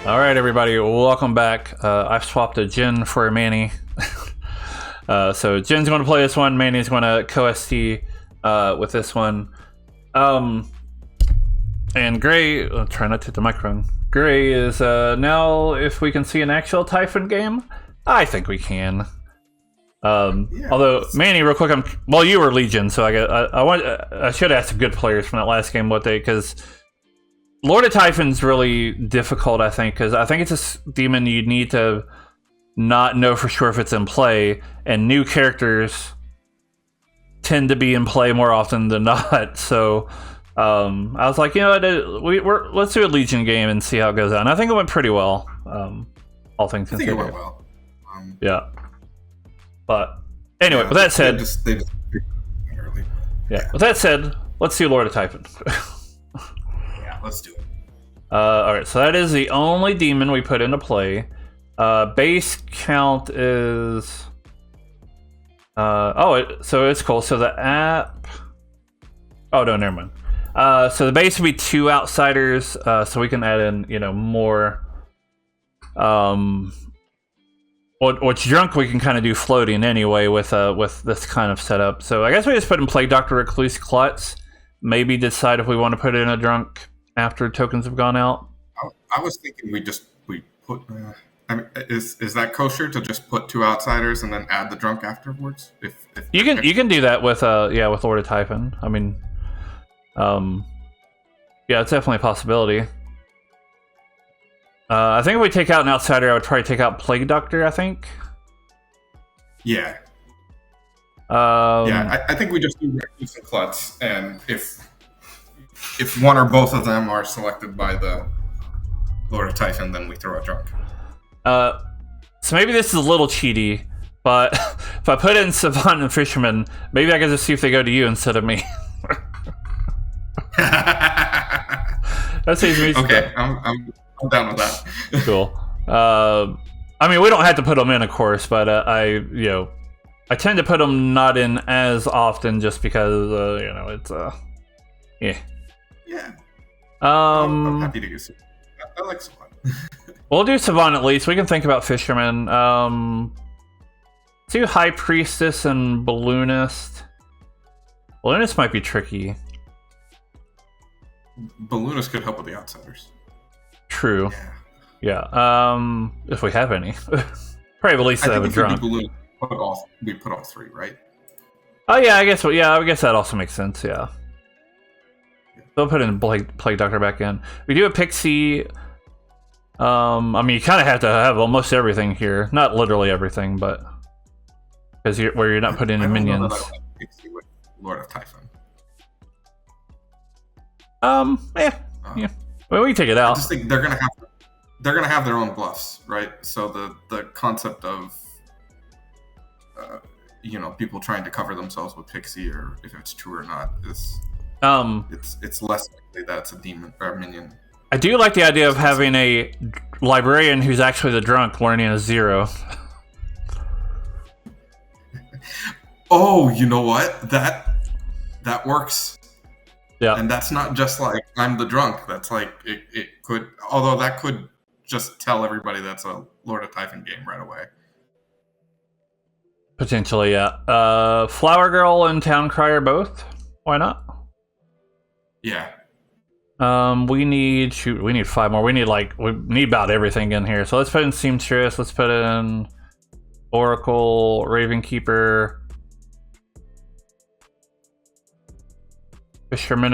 All right, everybody, welcome back. I've swapped a Jin for a Manny. So Jin's going to play this one. Manny's going to co-ST with this one. And Gray, I'll try not to hit the microphone. Gray is now, if we can see an actual Typhon game, I think we can. Although Manny, real quick, well, you were Legion, so I should ask some good players from that last game what they, because Lord of Typhon's really difficult, I think, because I think it's a demon you need to not know for sure if it's in play, and new characters tend to be in play more often than not. So I was like, you know what, let's do a Legion game and see how it goes out. And I think it went pretty well, all things considered. I think it went well. Yeah. But anyway, with that said, with that said, let's do Lord of Typhon. Let's do it. Alright, so that is the only demon we put into play. Base count is... so it's cool. So the app... Oh, no, never mind. So the base would be 2 outsiders, so we can add in, more... What's drunk we can kind of do floating anyway with this kind of setup. So I guess we just put in Plague Doctor, Recluse, Klutz. Maybe decide if we want to put it in a drunk after tokens have gone out. I was thinking we put. Is that kosher to just put 2 outsiders and then add the drunk afterwards? If you can do that with with Lord of Typhon. I mean, it's definitely a possibility. I think if we take out an outsider, I would probably take out Plague Doctor, I think. Yeah. I think we just do Recluse and Klutz, and if one or both of them are selected by the Lord of Typhon, then we throw a drunk. So maybe this is a little cheaty, but if I put in Savant and Fisherman, maybe I can just see if they go to you instead of me. That saves me. Okay, I'm down with that. Cool. I mean, we don't have to put them in, of course, but I tend to put them not in as often just because it's yeah. Yeah. I'm happy to get Savant. I like Savant. We'll do Savant at least. We can think about Fisherman. Do High Priestess and Balloonist. Balloonist might be tricky. Balloonist could help with the outsiders. True. Yeah. If we have any. Probably at least have a drunk. We put all 3, right? Oh yeah, I guess. I guess that also makes sense. Yeah. They'll put in Plague Doctor back in. We do a Pixie. I mean, you kind of have to have almost everything here. Not literally everything, but because you're not putting in minions. Pixie with Lord of Typhon. Yeah. Well, we can take it out. I just think they're gonna have their own bluffs, right? So the concept of people trying to cover themselves with Pixie, or if it's true or not, is it's less likely that it's a demon or a minion. I do like the idea of having a librarian who's actually the drunk learning a 0. Oh, you know what? That works. Yeah. And that's not just like I'm the drunk. That's like it could, although that could just tell everybody that's a Lord of Typhon game right away. Potentially, yeah. Flower Girl and Town Crier both. Why not? Yeah. We need 5 more. We need about everything in here. So let's put in Seamstress. Let's put in Oracle, Ravenkeeper, Fisherman,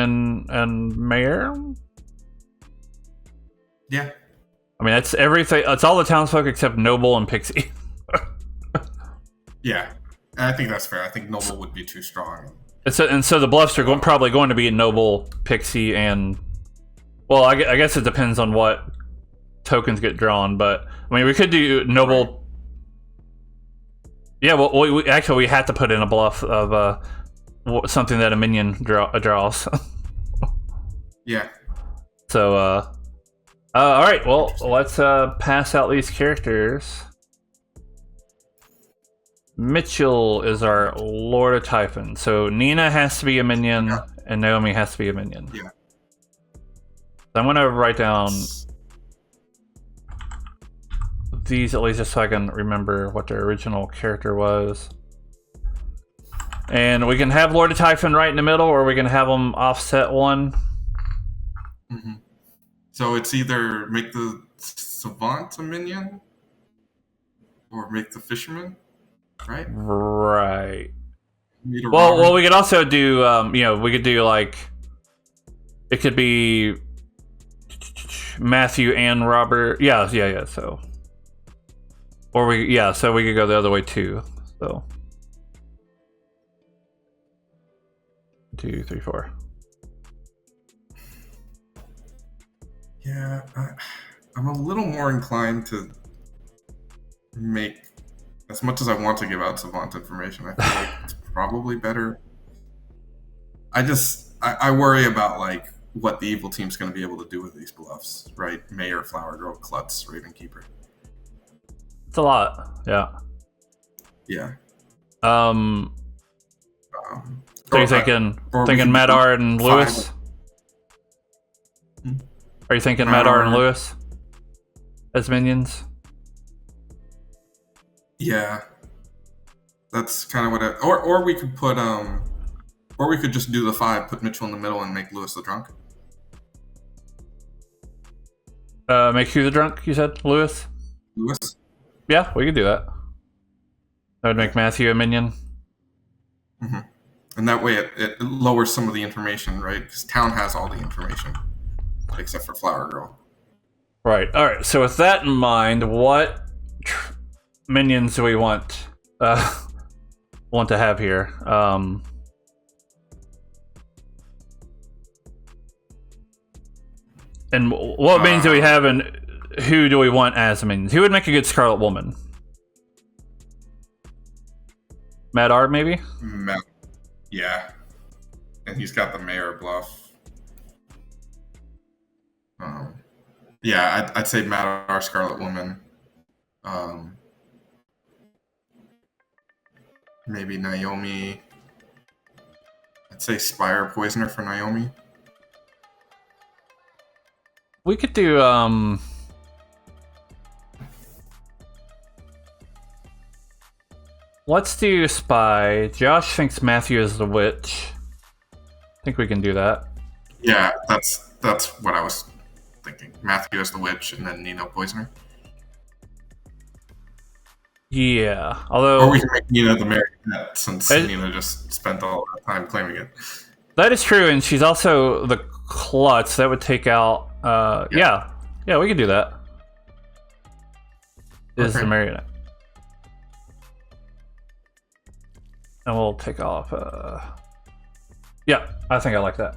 and Mayor. Yeah. I mean, that's everything. It's all the townsfolk except Noble and Pixie. Yeah, and I think that's fair. I think Noble would be too strong. And so the bluffs are probably going to be Noble, Pixie, and... Well, I guess it depends on what tokens get drawn, but... I mean, we could do Noble... Right. Yeah, well, we had to put in a bluff of something that a minion draws. Yeah. So, alright, well, let's pass out these characters. Mitchell is our Lord of Typhon. So Nina has to be a minion, and Naomi has to be a minion. Yeah. So I'm going to write down these at least just so I can remember what their original character was. And we can have Lord of Typhon right in the middle, or we can have them offset one. Mm-hmm. So it's either make the savant a minion, or make the fisherman, right? Right. Well, Well, we could also do, we could do like, it could be Matthew and Robert. Yeah. So, or so we could go the other way too. So, 2, 3, 4. Yeah, I'm a little more inclined to make, as much as I want to give out savant information, I feel like it's probably better. I worry about like what the evil team's going to be able to do with these bluffs, right? Mayor, Flower Girl, Klutz, Ravenkeeper. It's a lot. Yeah. Yeah. So you're thinking Madar and Lewis? Are you thinking Madar and Lewis as minions? Yeah. That's kind of what or we could put or we could just do the 5, put Mitchell in the middle and make Lewis the drunk. Make who the drunk, you said? Lewis? Lewis? Yeah, we could do that. That would make Matthew a minion. Mm-hmm. And that way it lowers some of the information, right? Because town has all the information, except for Flower Girl. Right. All right. So with that in mind, what minions do we want to have here? And what minions do we have, and who do we want as minions? Who would make a good Scarlet Woman? Madar, maybe? Yeah. And he's got the mayor bluff. Yeah, I'd say Madar, Scarlet Woman. Maybe Naomi. I'd say Spire Poisoner for Naomi. We could do let's do Spy. Josh thinks Matthew is the witch. I think we can do that. Yeah, that's what I was thinking. Matthew is the witch, and then Nino Poisoner. Yeah, although... Or we can make Nina the marionette, since Nina just spent all that time claiming it. That is true, and she's also the klutz. That would take out... Yeah, we could do that. Is the marionette. And we'll take off... Yeah, I think I like that.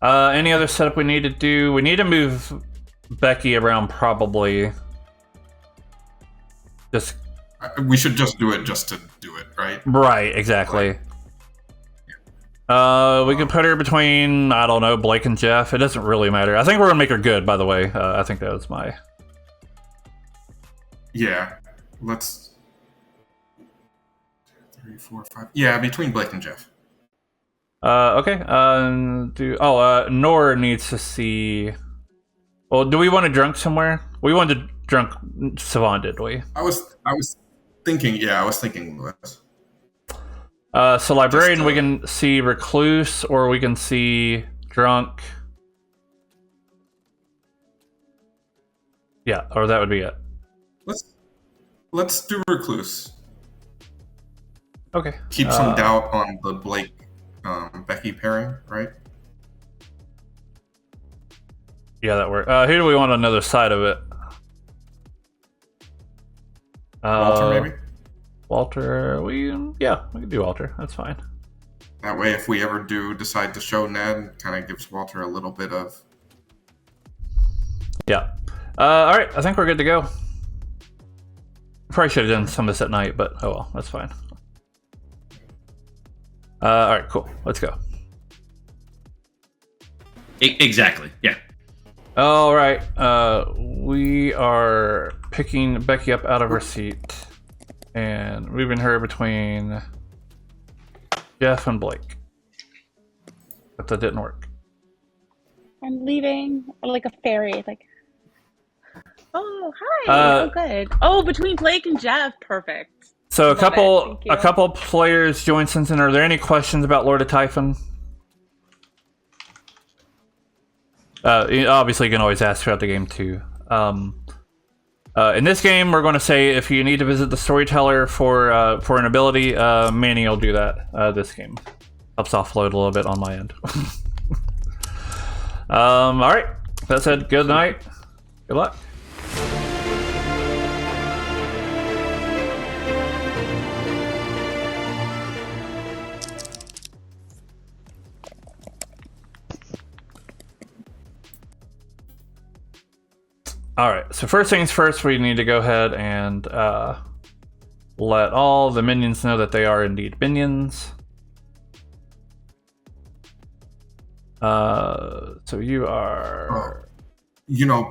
Any other setup we need to do? We need to move Becky around, probably. We should just do it just to do it, right? Right, exactly. We could put her between, I don't know, Blake and Jeff. It doesn't really matter. I think we're gonna make her good, by the way. I think that was my... Yeah. Let's... 3, 4, 5... Yeah, between Blake and Jeff. Okay. Nor needs to see... Well, do we want to drunk somewhere? We wanted to drunk Savant, did we? I was thinking Lewis. So Librarian, we can see Recluse, or we can see Drunk. Yeah, or that would be it. Let's do Recluse. Okay. Keep some doubt on the Blake Becky pairing, right? Yeah, that works. Who do we want on the other side of it? Walter, maybe? Walter, we can do Walter. That's fine. That way, if we ever do decide to show Ned, kind of gives Walter a little bit of... Yeah. All right, I think we're good to go. Probably should have done some of this at night, but oh well, that's fine. All right, cool. Let's go. Exactly, yeah. All right, we are picking Becky up out of her seat and moving her between Jeff and Blake. But that didn't work. I'm leaving like a fairy, like Oh, hi. Uh, Oh, good. Oh, between Blake and Jeff, perfect. So Love it. Thank you. a couple players joined since then. Are there any questions about Lord of Typhon? Obviously, you can always ask throughout the game too. In this game, we're going to say if you need to visit the storyteller for an ability, Manny will do that. This game helps offload a little bit on my end. All right. That said, good night. Good luck. All right, so first things first, we need to go ahead and let all the minions know that they are indeed minions. So you are.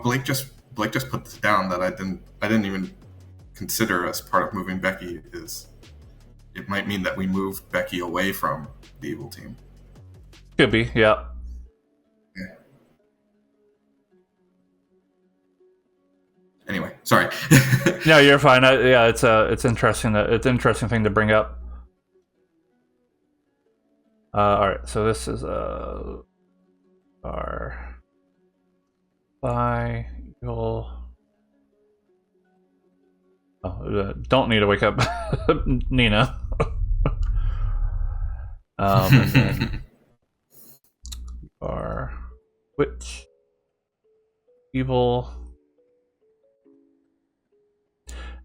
Blake just put this down that I didn't even consider as part of moving Becky. Is it might mean that we move Becky away from the evil team. Could be, yeah. Anyway, sorry. No, you're fine. It's interesting. It's an interesting thing to bring up. All right, so this is our you'll. Don't need to wake up Nina. And then our witch, evil.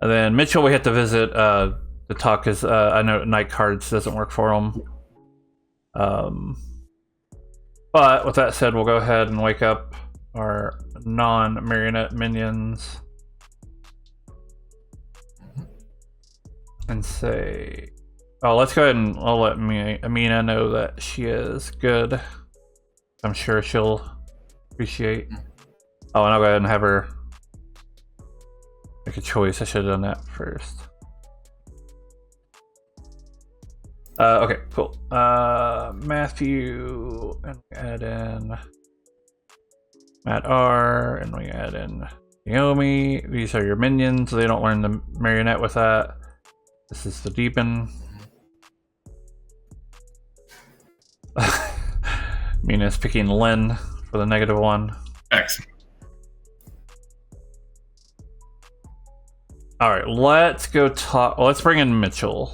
And then Mitchell, we have to visit to talk because I know night cards doesn't work for him. But with that said, we'll go ahead and wake up our non-marionette minions and say, "Oh, let's go ahead and I'll let Amina know that she is good. I'm sure she'll appreciate." Oh, and I'll go ahead and have her make a choice. I should have done that first. Okay, cool. Matthew, and we add in Matt R, and we add in Naomi. These are your minions. They don't learn the marionette with that. This is the deepen. Mina's picking Lynn for the -1. Excellent. All right, let's go talk. Well, let's bring in Mitchell.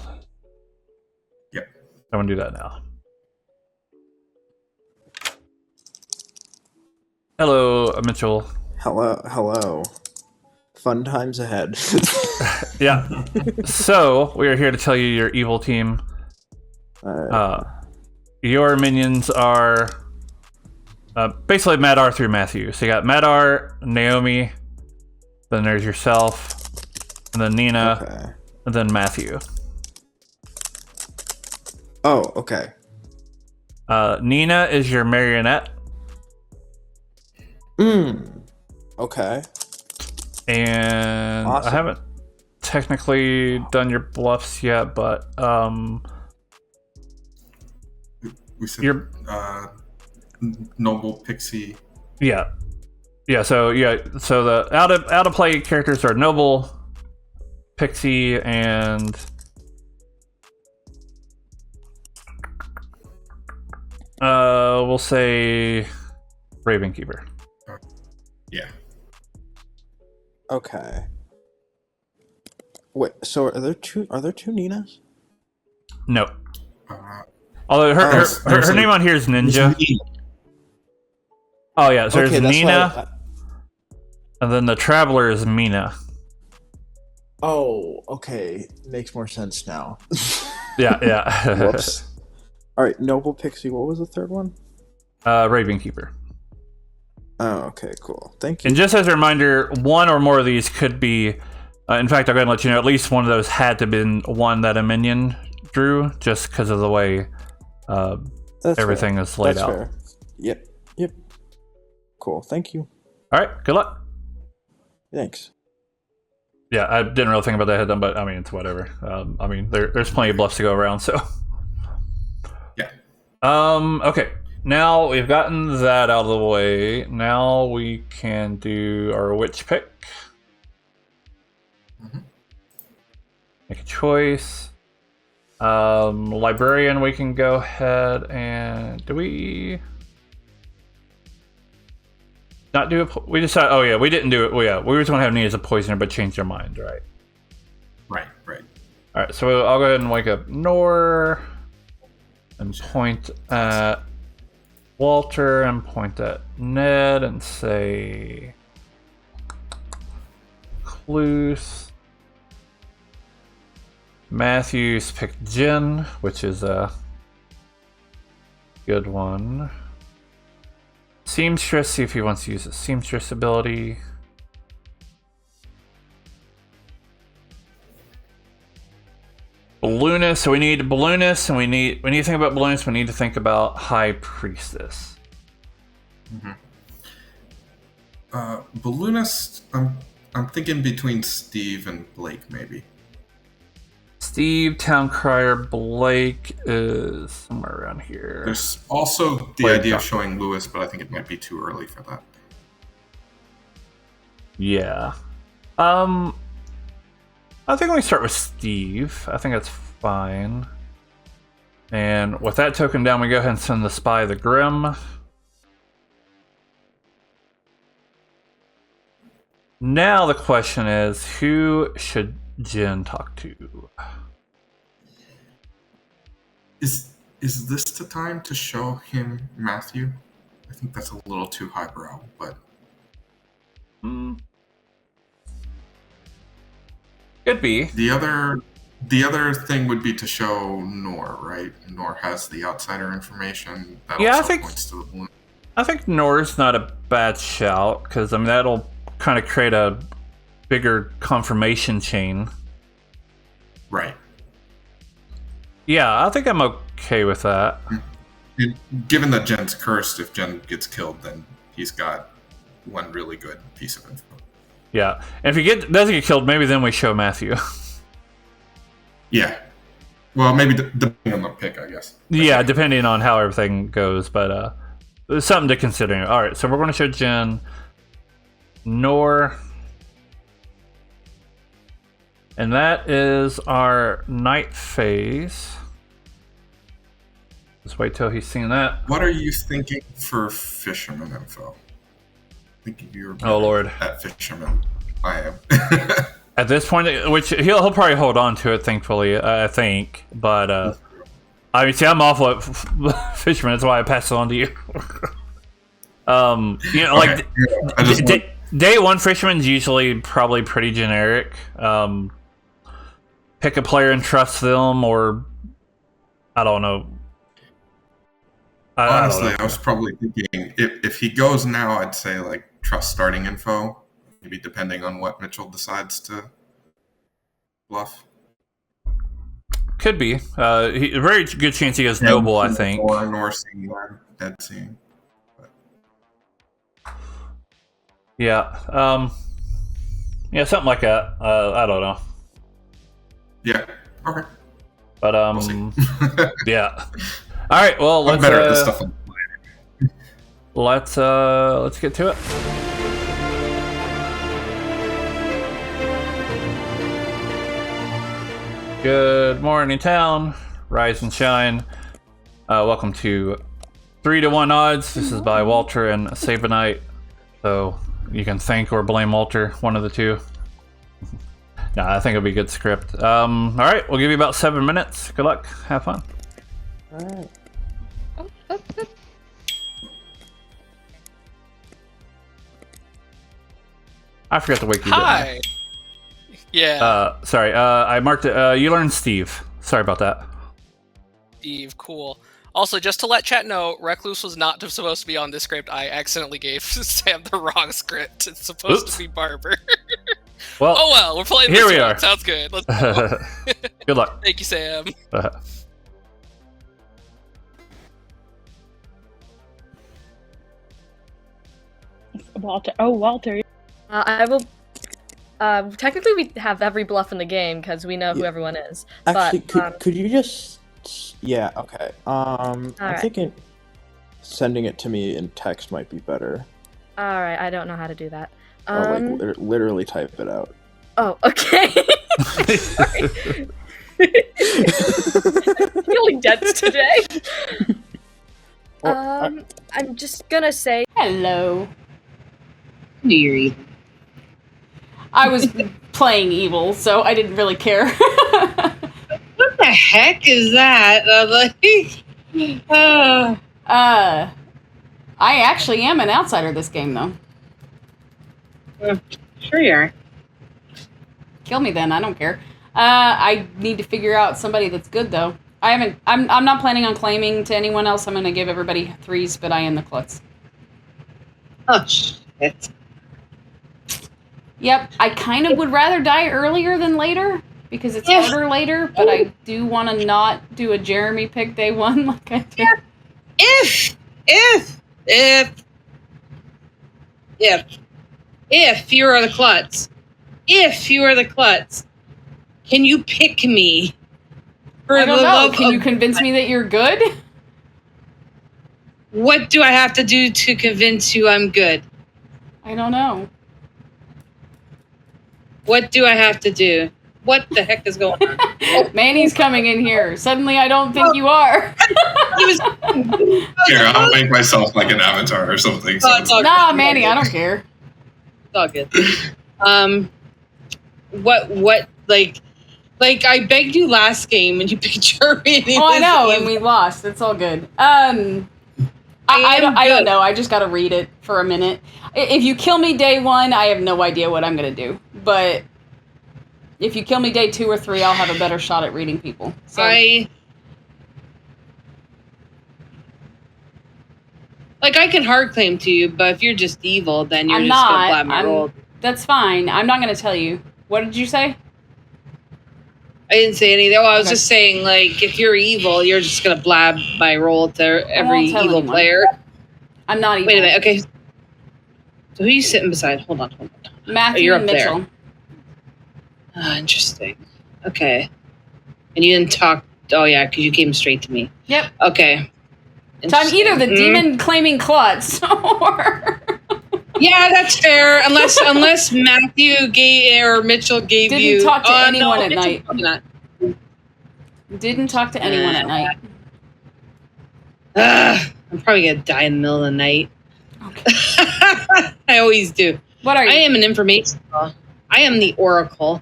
Yep. I'm gonna do that now. Hello, Mitchell. Hello. Fun times ahead. Yeah. So we are here to tell you your evil team. Your minions are basically Madar through Matthew. So you got Madar, Naomi, then there's yourself, and then Nina, Okay. and then Matthew. Oh, okay. Nina is your marionette, Okay. and Awesome. I haven't technically done your bluffs yet, but We said You're- noble pixie. yeah. So the out of play characters are Noble, Pixie, and we'll say Ravenkeeper. Yeah. Okay. Wait, so are there two Ninas? No. Uh, Although there's her a- name on here is Ninja. Oh yeah, so Okay, there's that's Nina, why and then the Traveler is Mina. oh, okay. Makes more sense now. Yeah. Whoops. Alright, Noble Pixie, what was the third one? Ravenkeeper. Oh, okay, cool. Thank you. And just as a reminder, one or more of these could be. In fact, I'll go ahead and let you know. At least one of those had to have been one that a minion drew, just because of the way That's everything fair. is laid That's out. fair. Yep. Cool, thank you. All right. Good luck. Thanks. Yeah, I didn't really think about that ahead of time, but I mean, it's whatever. I mean, there's plenty of bluffs to go around, so. Yeah. Okay. Now we've gotten that out of the way. Now we can do our witch pick. Mhm. Make a choice. Librarian, we can go ahead and do we not do it? We decided. Oh yeah, we didn't do it. Well, yeah, we were going to have Nina as a poisoner, but changed our mind, right? Right, right. All right, so I'll go ahead and wake up Nor and point at Walter and point at Ned and say Cluth. Matthews picked Jen, which is a good one. Seamstress, see if he wants to use a Seamstress ability. Balloonist, so we need Balloonist, and we need to think about Balloonist, we need to think about High Priestess. Balloonist, I'm thinking between Steve and Blake, maybe. Steve, Town Crier, Blake is somewhere around here. There's also the idea of showing Lewis, but I think it might be too early for that. Yeah. I think we start with Steve. I think that's fine. And with that token down, we go ahead and send the Spy the Grim. Now the question is, who should Jen talk to? Is this the time to show him Matthew? I think that's a little too highbrow, but Could be. the other thing would be to show Nor, right? Nor has the outsider information. That Yeah, I also think- points to the balloon. I think Nor's not a bad shout, because I mean that'll kind of create a bigger confirmation chain. Right. Yeah, I think I'm okay with that. Given that Jen's cursed, if Jen gets killed, then he's got one really good piece of info. Yeah, and if he doesn't get killed, maybe then we show Matthew. Yeah. Well, maybe depending on the pick, I guess. Yeah, depending on how everything goes, but there's something to consider. All right, so we're going to show Jen, Nor, and that is our night phase. Just wait till he's seen that. What are you thinking for fisherman info? I think you're Oh Lord! at fisherman. I am. At this point, which he'll probably hold on to it, thankfully, I think. But I mean, see, I'm awful at fisherman. That's why I pass it on to you. You know, like day one fisherman's usually probably pretty generic. Pick a player and trust them, or I don't know. Honestly, I don't know. I was probably thinking if he goes now, I'd say like trust starting info. Maybe depending on what Mitchell decides to bluff. Could be. A very good chance he goes noble, I think. Nor seeing one, dead seeing. Yeah. Yeah, something like that. I don't know. Yeah. Okay. But We'll see. yeah. All right. Well, I'm let's better at this stuff. let's get to it. Good morning, town. Rise and shine. Welcome to 3-1 odds. This is by Walter and Sabanite. So you can thank or blame Walter, one of the two. Nah, I think it'll be a good script. All right, we'll give you about 7 minutes. Good luck. Have fun. Alright. I forgot to wake you. Didn't I? Hi. Yeah, Sorry. I marked it. You learned Steve. Sorry about that. Steve, cool. Also, just to let chat know, Recluse was not supposed to be on this script. I accidentally gave Sam the wrong script. It's supposed Oops. to be Barber. Well, Oh well, we're playing here this we one. are. Sounds good. Let's go. good luck. Thank you, Sam. Walter. Oh, Walter. I will. Technically, we have every bluff in the game because we know who Yeah. everyone is. Actually, but could you just? Yeah. Okay. I'm Alright. thinking sending it to me in text might be better. all right, I don't know how to do that. Or like literally type it out. Oh, okay. Sorry. Feeling dense today. Well, I'm just gonna say hello. Knew you're evil. I was playing evil, so I didn't really care. What the heck is that? I actually am an outsider this game, though. Sure you are. Kill me then, I don't care. I need to figure out somebody that's good, though. I'm not planning on claiming to anyone else. I'm gonna give everybody 3s, but I am the klutz. Oh, shit. Yep, I kind of would rather die earlier than later, because it's harder later, but I do want to not do a Jeremy pick day 1 like I did. If you are the klutz, can you pick me? For I don't the know. love Can you of- convince me that you're good? What do I have to do to convince you I'm good? I don't know. What do I have to do? What the heck is going on? Manny's coming in here. Suddenly, I don't think you are. He was. Here, I'll make myself like an avatar or something. Oh, it's all Nah, good. Manny, I don't care. It's all good. What, like I begged you last game and you picked Jeremy. Oh, I know, and we lost. It's all good. I don't know. I just gotta read it for a minute. If you kill me day 1, I have no idea what I'm gonna do. But if you kill me day 2 or 3, I'll have a better shot at reading people. So I can hard claim to you, but if you're just evil, then you're I'm just gonna not. blab my roll. That's fine. I'm not gonna tell you. What did you say? I didn't say anything. Oh, I was Okay. just saying, like, if you're evil, you're just gonna blab my roll to every tell evil anyone. player. I'm not evil. Wait a minute. Okay. So who are you sitting beside? Hold on. Matthew you're and up there. Mitchell. Ah, interesting. Okay. And you didn't talk. Oh yeah, because you came straight to me. Yep. Okay. So I'm either the Interesting. demon claiming klutz or Yeah, that's fair. Unless Matthew gave or Mitchell gave Didn't you. talk to Oh, anyone no, at Mitchell night. probably not. didn't talk to anyone at night. I'm probably gonna die in the middle of the night. Okay. I always do. What are I you? am an information. I am the Oracle.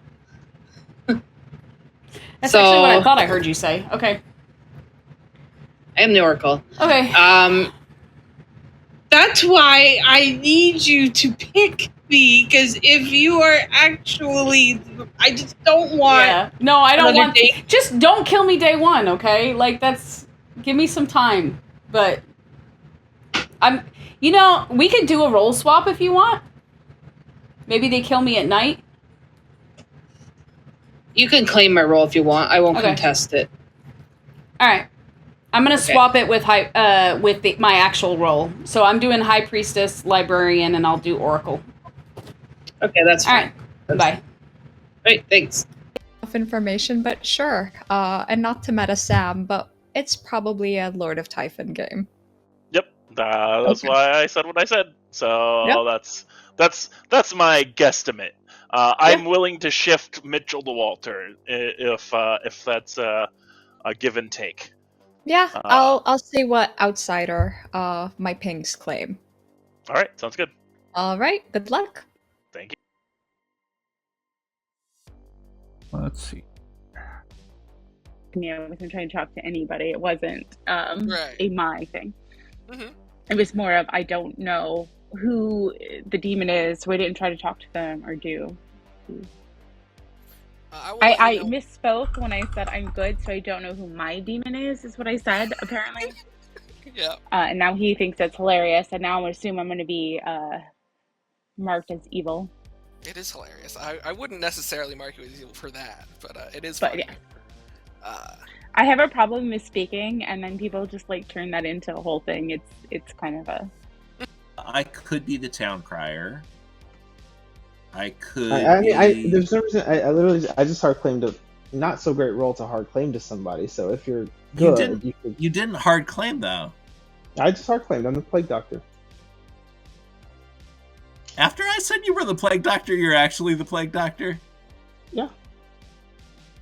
That's actually what I thought I heard you say. Okay. I am the Oracle. Okay. That's why I need you to pick me, because if you are actually, I just don't want. Yeah. No, I don't another want. day. Just don't kill me day 1, okay? Like that's. Give me some time, but I'm. You know, we could do a roll swap if you want. Maybe they kill me at night. You can claim my role if you want. I won't Okay. contest it. All right. I'm gonna Okay. swap it with my actual role. So I'm doing High Priestess, Librarian, and I'll do Oracle. Okay, that's All fine. right. Bye. Great, thanks. Of information, but sure. And not to meta Sam, but it's probably a Lord of Typhon game. Yep, that's why I said what I said. So Yep. that's my guesstimate. I'm willing to shift Mitchell to Walter if that's a give and take. Yeah, I'll say what outsider my pings claim. All right, sounds good. All right, good luck. Thank you. Let's see. I wasn't trying to talk to anybody. It wasn't Right. a my thing. Mhm. It was more of I don't know who the demon is, so I didn't try to talk to them or do. will I let you know. misspoke when I said I'm good, so I don't know who my demon is what I said, apparently. Yeah. And now he thinks that's hilarious, and now I'm going to assume I'm going to be marked as evil. It is hilarious. I wouldn't necessarily mark you as evil for that, but it is But funny. yeah. I I have a problem misspeaking, and then people just like turn that into a whole thing. It's kind of a. I could be the town crier. I could. There's no reason. I just hard claimed a not so great roll to hard claim to somebody. So if you're good, You didn't hard claim though. I just hard claimed. I'm the plague doctor. After I said you were the plague doctor, you're actually the plague doctor. Yeah.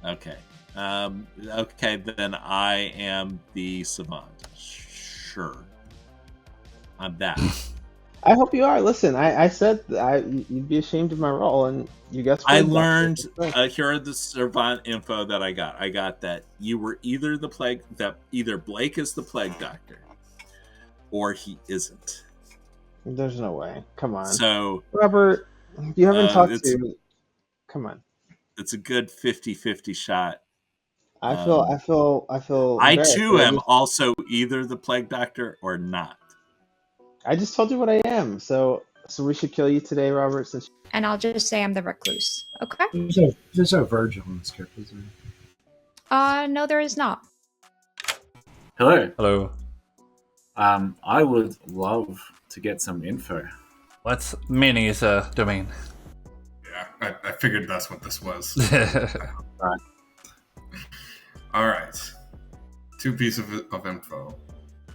Okay. Okay, then I am the savant. Sure. I'm that. I hope you are. Listen, I said you'd be ashamed of my role, and you guessed I right. learned. Here are the savant info that I got. I got that you were either the plague. That either Blake is the plague doctor, or he isn't. There's no way. Come on. So, Robert, you haven't talked it's to. Come on. it's a good 50-50 shot. I feel I embarrassed. too am also either the plague doctor or not. I just told you what I am. So we should kill you today, Robert. Since And I'll just say I'm the recluse. Okay? There's no Virgil in the script, is there? No, there is not. Hello. Hello. I would love to get some info. What's Minnie's domain? Yeah, I figured that's what this was. Right. All right. 2 pieces of info.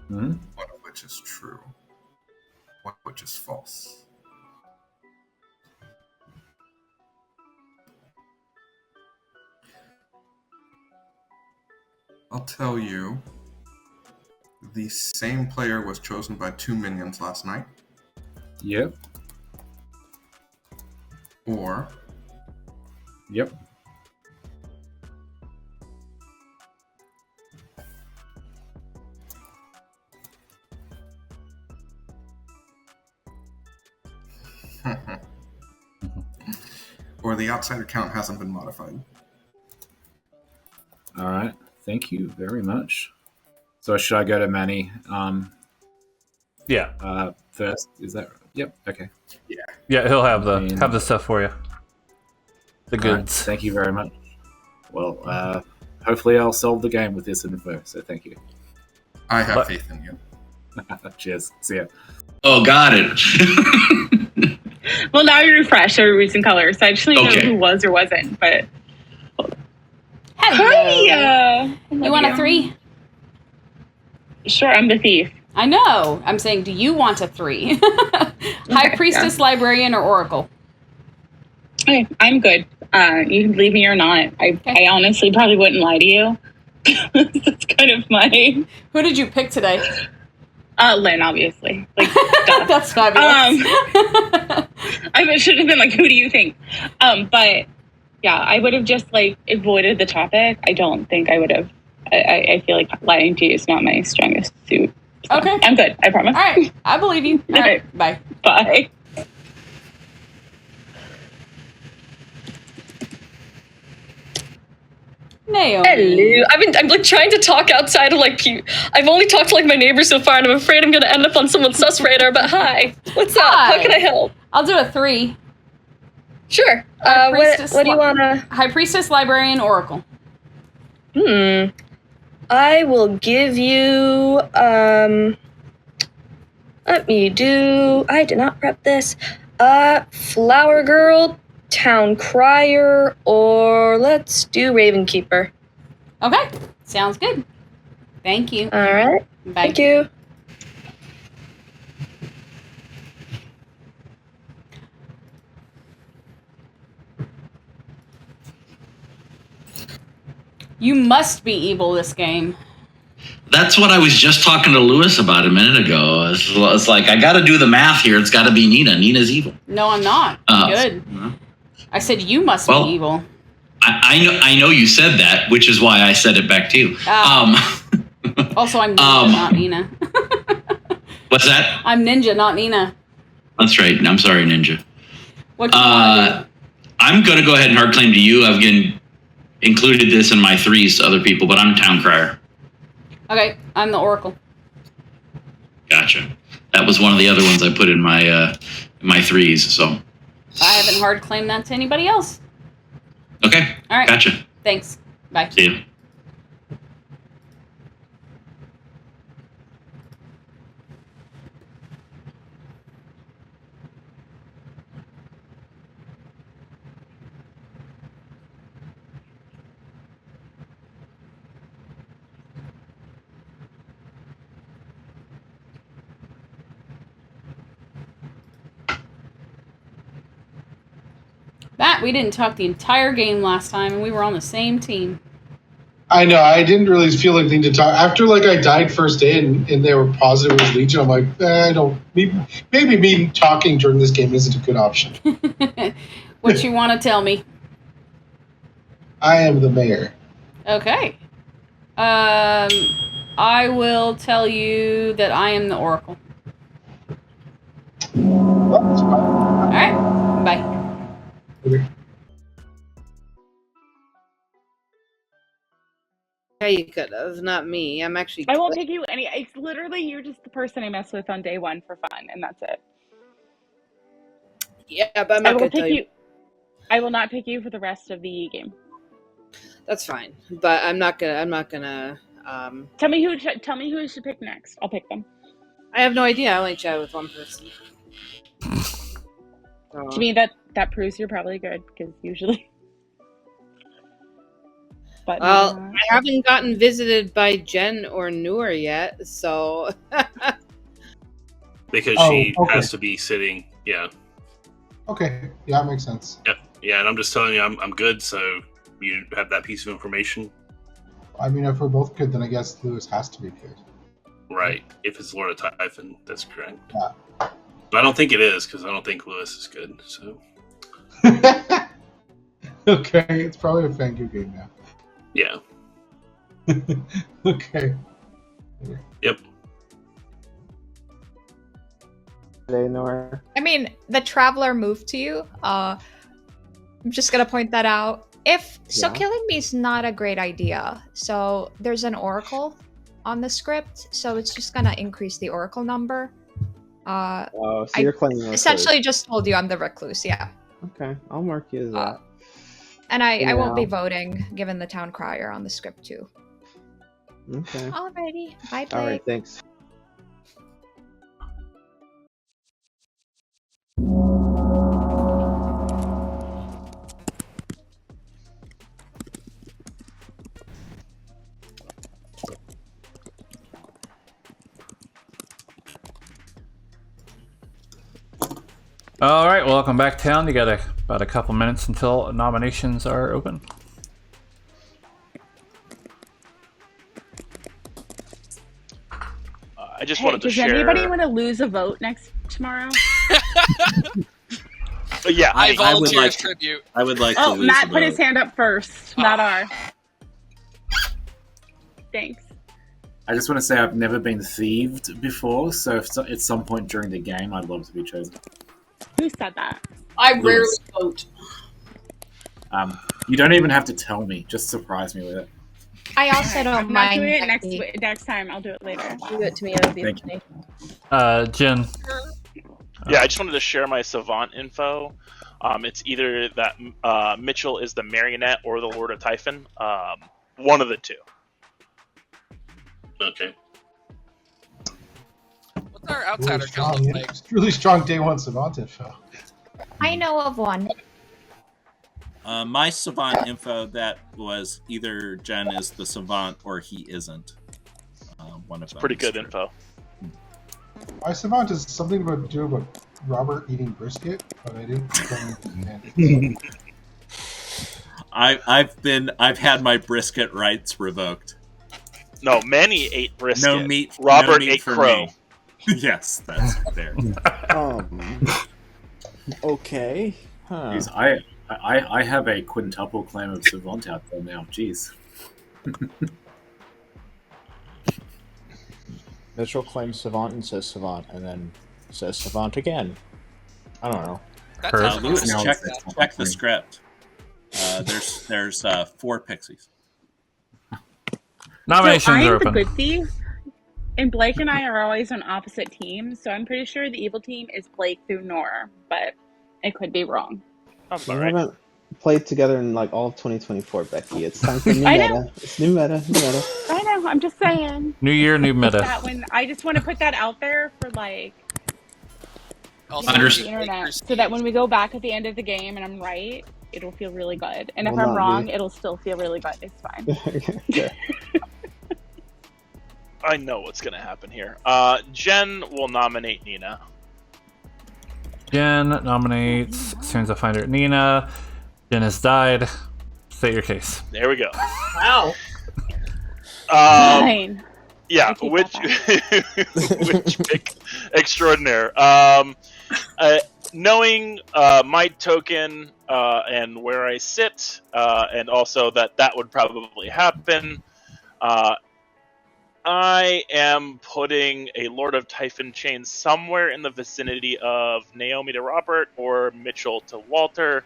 Hmm? One of which is true. One of which is false. I'll tell you. The same player was chosen by 2 minions last night. Yep. Or Yep. or the outsider count hasn't been modified. All right. Thank you very much. So should I go to Manny? Yeah. First, is that? Yep. Okay. Yeah, he'll have the stuff for you. The All right, goods. thank you very much. Well, hopefully I'll solve the game with this info. So thank you. I have faith in you. Cheers. See ya. Oh, got it. Well, now you refresh every recent color, so I actually know Okay. who was or wasn't. But Hello. you You want a 3? Sure, I'm the thief. I know. I'm saying, do you want a 3? High Priestess, Librarian, or Oracle? Okay, I'm good. You can believe me or not. I honestly probably wouldn't lie to you. That's kind of my. Who did you pick today? Lynn, obviously. Like, duh. That's fabulous. I should have been like, who do you think? But yeah, I would have just like avoided the topic. I don't think I would have. I feel like lying to you is not my strongest suit. So Okay. I'm good. I promise. All right. I believe you. All right. Bye. Bye. Naomi. Hello. I'm like trying to talk outside of like I've only talked to like my neighbors so far, and I'm afraid I'm gonna end up on someone's sus radar. But hi, what's up? Hi. How can I help? I'll do a 3. Sure. High What do you wanna? High Priestess, Librarian, Oracle. I will give you. Let me do. I did not prep this. Flower Girl, Town Crier, or let's do Raven Keeper. Okay. Sounds good. Thank you. All right. Bye. Thank you. You must be evil this game. That's what I was just talking to Lewis about a minute ago. It's like, I got to do the math here. It's got to be Nina. Nina's evil. No, I'm not. Good. I said you must Well, be evil. I know you said that, which is why I said it back to you. Also, I'm Ninja, not Nina. What's that? I'm Ninja, not Nina. That's right. I'm sorry, Ninja. What do you want to do? I'm going to go ahead and hard claim to you. I've included this in my 3s to other people, but I'm Town Crier. Okay, I'm the Oracle. Gotcha. That was one of the other ones I put in my 3s. So I haven't hard claimed that to anybody else. okay. All right. Gotcha. Thanks. Bye. See you. Matt, we didn't talk the entire game last time, and we were on the same team. I know. I didn't really feel like need to talk after I died first day, and they were positive with Legion. I'm like, I don't. Maybe me talking during this game isn't a good option. What you want to tell me? I am the mayor. Okay. I will tell you that I am the Oracle. All right. Bye. Okay. Yeah, you could have, not me. I'm actually. I won't pick you any. It's literally you're just the person I mess with on day one for fun, and that's it. Yeah, but I'm not I will gonna pick tell you. I will not pick you for the rest of the game. That's fine, but I'm not gonna. Tell me who I should pick next. I'll pick them. I have no idea. I only chat with one person. To me, that proves you're probably good because usually. But Well, I haven't gotten visited by Jen or Noor yet, so. Because she has to be sitting. Yeah. Okay. Yeah, that makes sense. Yep. Yeah, and I'm just telling you, I'm good. So you have that piece of information. I mean, if we're both good, then I guess Lewis has to be good. Right. If it's Lord of Typhon, that's correct. Yeah. But I don't think it is because I don't think Lewis is good. So. Okay, it's probably a Fangu game now. Yeah. Okay. Yep. I mean, the Traveler moved to you. I'm just gonna point that out. So killing me is not a great idea. So there's an Oracle on the script, so it's just gonna increase the Oracle number. So you're claiming Recluse. Essentially just told you I'm the Recluse, yeah. Okay, I'll mark you as that. And I won't be voting, given the Town Crier on the script too. Okay. Alrighty. Bye, Blake. Alright, thanks. All right, welcome back, town. You got about a couple minutes until nominations are open. I just wanted to does share. anybody want to lose a vote tomorrow? Yeah, I volunteer like as tribute. I would like to Oh, lose Matt a put his vote. hand up first, not R. Thanks. I just want to say I've never been thieved before, so if at some point during the game, I'd love to be chosen. Who said that? I Lewis. rarely vote. You don't even have to tell me; just surprise me with it. I also don't I'm not mind. doing it Becky. next time. I'll do it later. Do it to me. It'll be Thank funny. Jen. Yeah, I just wanted to share my Savant info. It's either that Mitchell is the Marionette or the Lord of Typhon. One of the two. Okay. What's our outsider Really count strong, look like? really strong day one Savant info. I know of one. My Savant info, that was either Jen is the Savant or he isn't. One of them. Pretty is good true. info. My Savant is something about Robert eating brisket, but I didn't. I've had my brisket rights revoked. No, Manny ate brisket. No meat. Robert no meat ate for crow. me. Yes, that's fair. Okay. Huh. Jeez, I have a quintuple claim of Savant out there now. Jeez. Mitchell claims Savant and says Savant, and then says Savant again. I don't know. Lewis, check the script. There's 4 pixies. Nominations so are I'm the open. good thief, and Blake and I are always on opposite teams, so I'm pretty sure the evil team is Blake through Nora, but I could be wrong. We haven't played together in like all of 2024, Becky. It's time for new I meta. know. It's new meta. New meta. I know. I'm just saying. New year, new meta. That one, I just want to put that out there for like Also, the internet, so that when we go back at the end of the game and I'm right, it'll feel really good. And if Will I'm not wrong, be. it'll still feel really good. It's fine. Okay. I know what's going to happen here. Jen will nominate Nina. Jen nominates, as soon as I find her, Nina. Jen has died. State your case. There we go. Wow. Fine. Yeah, I take which that which pick extraordinaire. Knowing my token and where I sit, and also that would probably happen, I am putting a Lord of Typhon chain somewhere in the vicinity of Naomi to Robert or Mitchell to Walter.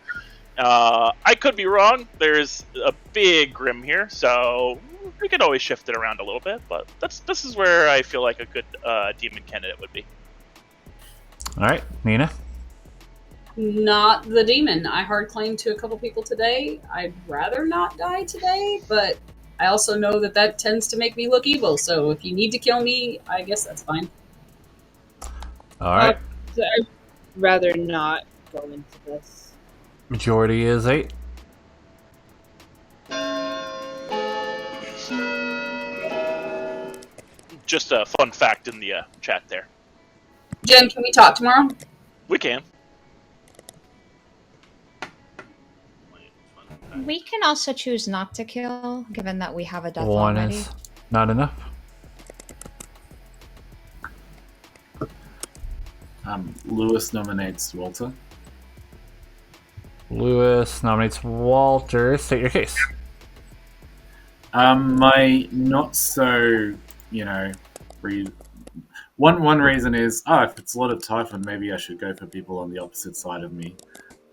I could be wrong. There's a big Grim here, so we could always shift it around a little bit. But this is where I feel like a good demon candidate would be. All right, Nina. Not the demon. I hard claimed to a couple people today. I'd rather not die today, but I also know that tends to make me look evil. So if you need to kill me, I guess that's fine. All right. I'd rather not go into this. Majority is 8. Just a fun fact in the chat there. Jen, can we talk tomorrow? We can. We can also choose not to kill, given that we have a death 1 already. is not enough. Lewis nominates Walter. Lewis nominates Walter. State your case. My not so, one reason is, if it's a lot of Typhon, maybe I should go for people on the opposite side of me.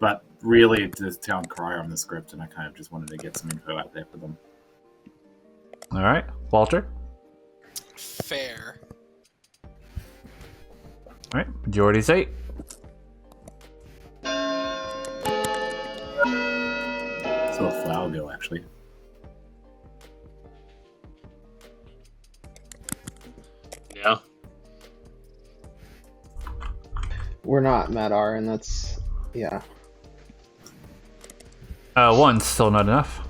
But really, it's Town Crier on the script, and I kind of just wanted to get some info out there for them. All right, Walter. Fair. All right, majority's 8. So a flower girl, actually. Yeah. We're not Madar, and that's yeah. 1's still not enough.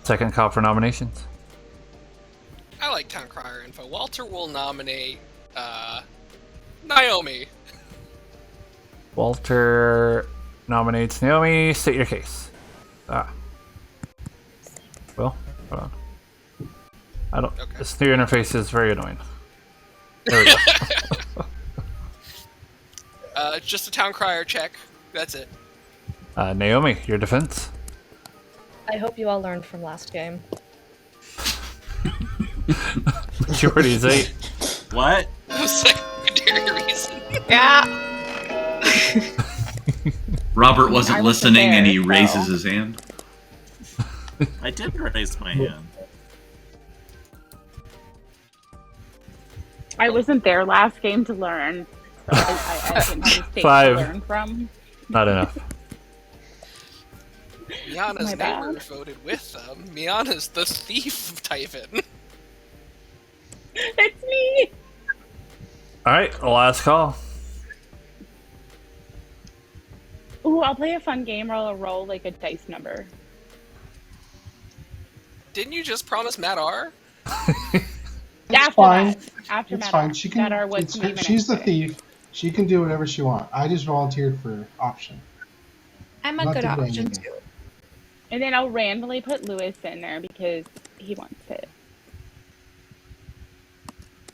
Second call for nominations. I like Town Crier info. Walter will nominate Naomi. Walter nominates Naomi. State your case. Well, hold on. I don't. Okay. This new interface is very annoying. There we go. Just a Town Crier check. That's it. Naomi, your defense. I hope you all learned from last game. Majority is 8. What? Secondary reason. Yeah. Robert wasn't I was listening and he prepared, raises so. his hand. I did raise my hand. I wasn't there last game to learn, so I didn't have a state 5. to learn from. Not enough. Miana's My bad. neighbor voted with them. Miana's the thief of Typhon. It's me. All right, last call. Ooh, I'll play a fun game, or I'll roll like a dice number. Didn't you just promise Matt R? After fine. that, after It's Madar. fine. She can. Madar was it's- me when she's I the played. thief. She can do whatever she wants. I just volunteered for option. I'm a Not good to blame option you. too. And then I'll randomly put Lewis in there because he wants it.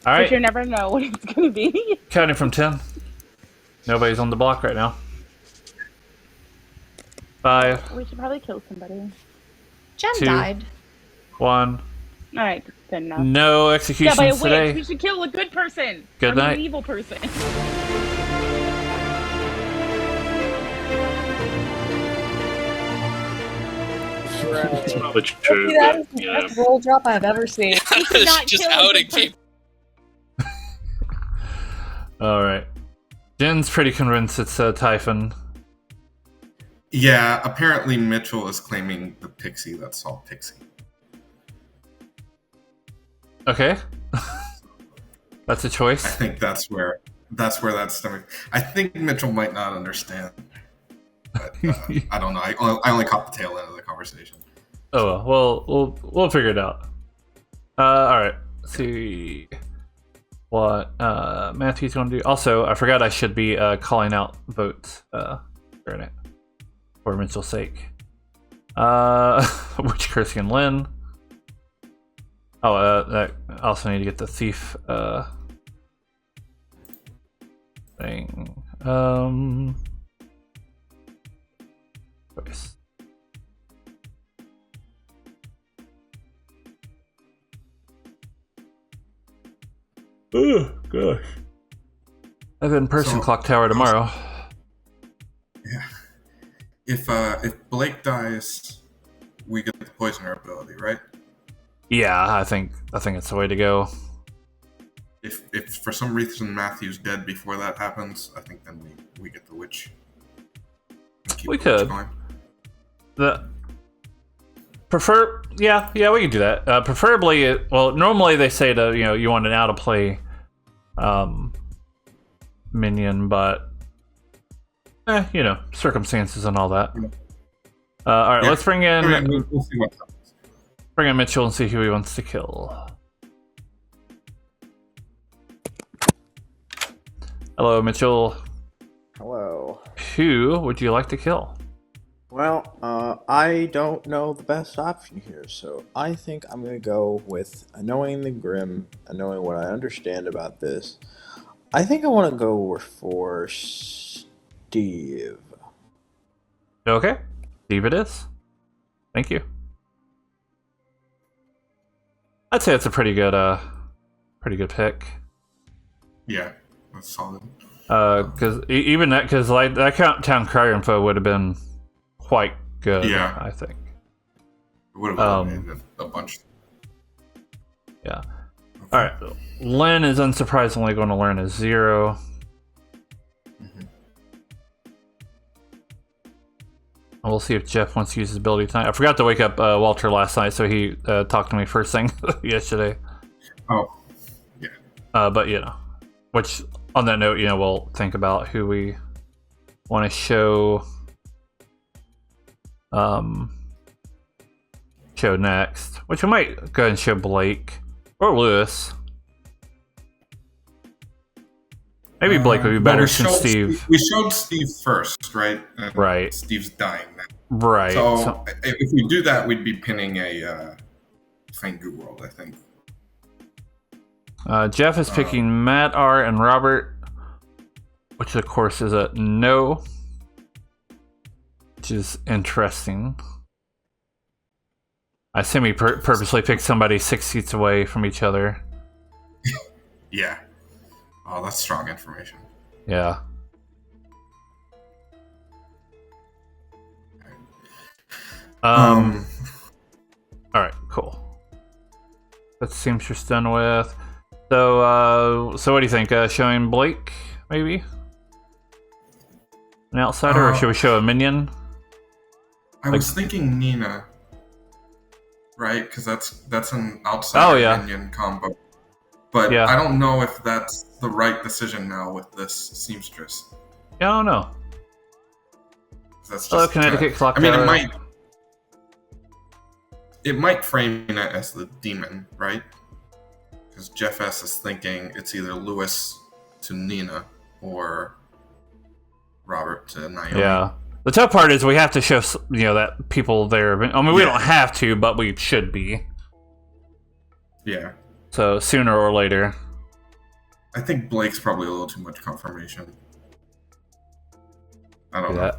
All But right, you never know what it's going to be. counting from 10. Nobody's on the block right now. 5, We should probably kill somebody. Jen 2, died. 1. All right, good enough. No Yeah, executions but a witch. today. We should kill a good person. Good I mean, night. An evil person. It's probably true, That but, is the you know. best roll drop I've ever seen. It's just outing people. All right. Jen's pretty convinced it's Typhon. Yeah, apparently Mitchell is claiming the pixie that saw Pixie. Okay. That's a I choice. think that's where that's stemming. I think Mitchell might not understand. But, I don't know. I only caught the tail end of the conversation. Oh well, we'll figure it out. All right. Let's see. what Matthew's going to do. Also, I forgot I should be calling out votes during it for Mitchell's sake. Which Kirsten Lynn? Oh, I also need to get the thief thing. Voice. Oh gosh. I have an in-person clock tower tomorrow. Yeah. If Blake dies, we get the poisoner ability, right? Yeah, I think it's the way to go. If for some reason Matthew's dead before that happens, I think then we get the witch. We could. Yeah, we can do that. Preferably, normally they say to you want an out of play minion, but circumstances and all that. All right, let's bring in We'll see what happens. Bring in Mitchell and see who he wants to kill. Hello, Mitchell. Hello. Who would you like to kill? Well, I don't know the best option here, so I think I'm going to go with, knowing the Grim, and knowing what I understand about this, I think I want to go for Steve. Okay, Steve it is. Thank you. I'd say it's a pretty good pick. Yeah, that's solid. Because even that, because like that town crier info would have been quite good. Yeah, I think it would have been a bunch. Yeah. All right. Lynn is unsurprisingly going to learn a 0. And we'll see if Jeff wants to use his ability tonight. I forgot to wake up Walter last night, so he talked to me first thing yesterday. Oh, yeah. But which on that note, we'll think about who we want to show. Show next, which we might go ahead and show Blake or Lewis. Maybe Blake would be better since Steve. We showed Steve first, right? Right. Steve's dying now. Right. So if we do that, we'd be pinning a Fangu World, I think. Jeff is picking Matt R and Robert, which of course is a no, which is interesting. I assume he purposely picked somebody 6 seats away from each other. Yeah. Oh, that's strong information. Yeah. All right, cool. That seamstress done with. So what do you think? Showing Blake, maybe? An outsider, or should we show a minion? I was thinking Nina, right? Because that's an outsider minion combo. But yeah. I don't know if that's the right decision now with this seamstress. Yeah, I don't know. That's Hello, Connecticut Clock I mean, Tower. it might frame it as the demon, right? Because Jeff S is thinking it's either Lewis to Nina or Robert to Naomi. Yeah. The tough part is we have to show that people there. I mean, we don't have to, but we should be. Yeah. So sooner or later. I think Blake's probably a little too much confirmation. I don't know.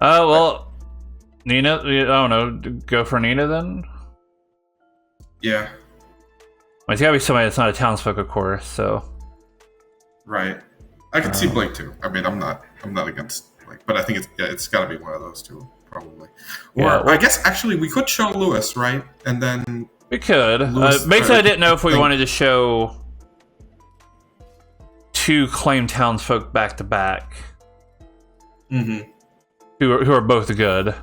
Well, Nina, I don't know. Go for Nina then? Yeah. Well, it's gotta be somebody that's not a townsfolk, of course, so. Right. I can see Blake too. I mean, I'm not against Blake, but I think it's gotta be one of those two, probably. Or I guess actually we could show Lewis, right? And then we could. Basically, I didn't know if we wanted to show 2 claimed townsfolk back to back. Mm-hmm. Who are both good.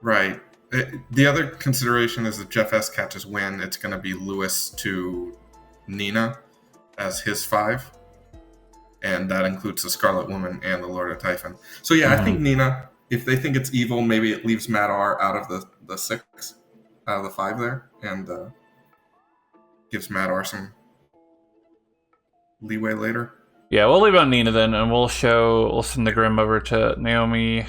Right. The other consideration is that Jeff S catches win. It's going to be Lewis to Nina as his 5. And that includes the Scarlet Woman and the Lord of Typhon. So yeah, I think Nina, if they think it's evil, maybe it leaves Matt R out of the 6, out of the 5 there, and gives Matt R some leeway later. Yeah, we'll leave on Nina then, and we'll send the Grim over to Naomi. I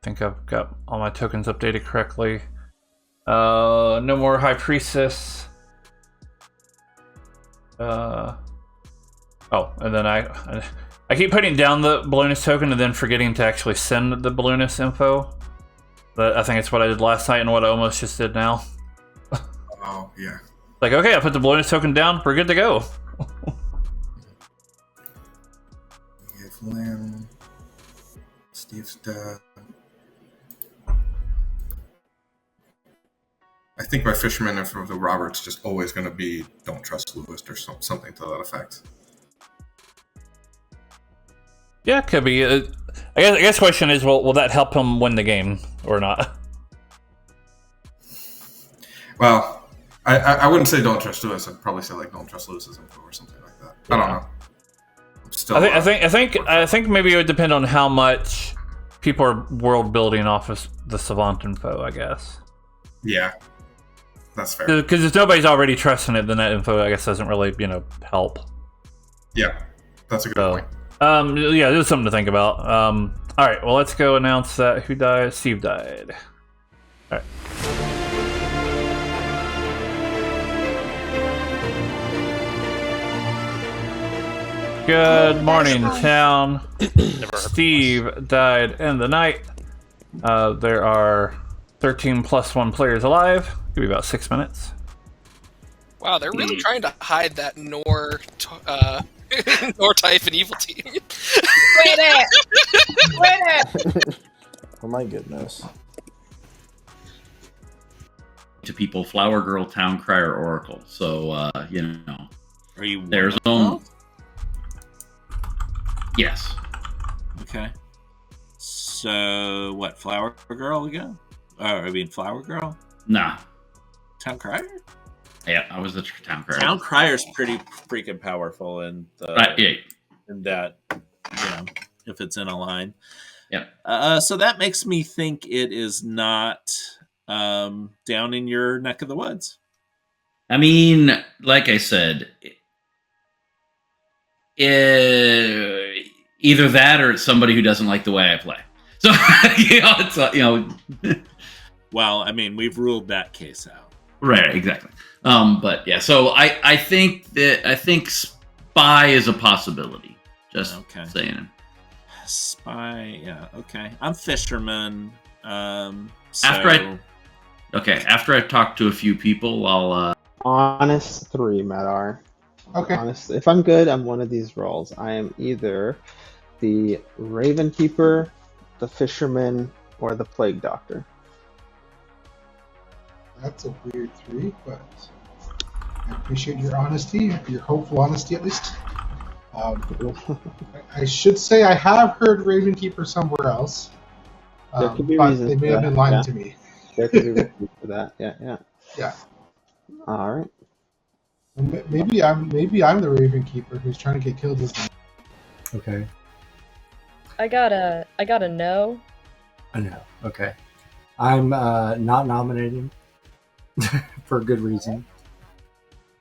think I've got all my tokens updated correctly. No more High Priestess. Oh, and then I keep putting down the Balloonist token and then forgetting to actually send the Balloonist info. But I think it's what I did last night and what I almost just did now. Oh, yeah. Like, okay, I put the Balloonist token down. We're good to go. Give Lynn. Steve's dead. I think my fisherman of the Robert's just always going to be don't trust Lewis or something to that effect. Yeah, it could be. I guess the question is, will that help him win the game or not? Well, I wouldn't say don't trust Lewis. I'd probably say like don't trust Lewis's info or something like that. I don't know. Still, I think maybe it would depend on how much people are world building off of the Savant info. I guess. Yeah, that's fair. Because if nobody's already trusting it, then that info I guess doesn't really help. Yeah, that's a good point. Yeah, there's something to think about. All right, well let's go announce that who died. Steve died. All right. Good morning, town. Steve died in the night. There are 13 plus 1 players alive. Give me about 6 minutes. Wow, they're really trying to hide that Nor type and evil team. Quit it! Quit it! Oh my goodness. To people, Flower Girl, Town Crier, Oracle. So, Are you there's only... Yes. Okay. So, what, Flower Girl again? Flower Girl? Nah. Town Crier? Yeah, I was the Town Crier. Town Crier's pretty freaking powerful in that, if it's in a line. Yeah. So that makes me think it is not down in your neck of the woods. I mean, like I said, either that or it's somebody who doesn't like the way I play. So, Well, I mean, we've ruled that case out. Right, exactly. But yeah, so I think spy is a possibility. Just saying. Spy, yeah, okay. I'm fisherman. After I've talked to a few people, I'll Honest 3, Madar. Okay. Honest, if I'm good, I'm one of these roles. I am either the Raven Keeper, the Fisherman, or the Plague Doctor. That's a weird 3, but I appreciate your honesty, your hopeful honesty at least. I should say I have heard Raven Keeper somewhere else. There could be but reasons they may for have that, been lying yeah. to me. There could be reasons for that. Yeah. Yeah. All right. Maybe I'm the Raven Keeper who's trying to get killed this time. Okay. I got a no. I know. Okay. I'm not nominating for good reason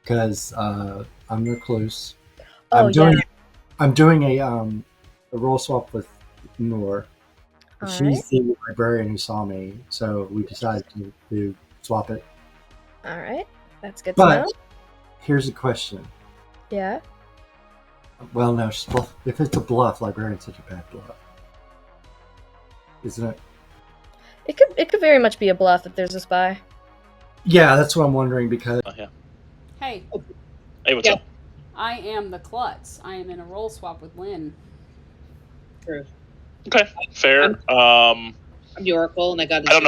because I'm recluse. Oh, I'm doing a role swap with Noor. All She's right. the librarian who saw me, so we decided to swap it. All right. That's good to But know. here's a question. Yeah. Well, no, if it's a bluff, librarian's such a bad bluff, isn't it? It could very much be a bluff if there's a spy. Yeah, that's what I'm wondering because. Hey. Hey, what's up? I am the Klutz. I am in a role swap with Lynn. True. Okay, fair. I'm the Oracle, and I got. I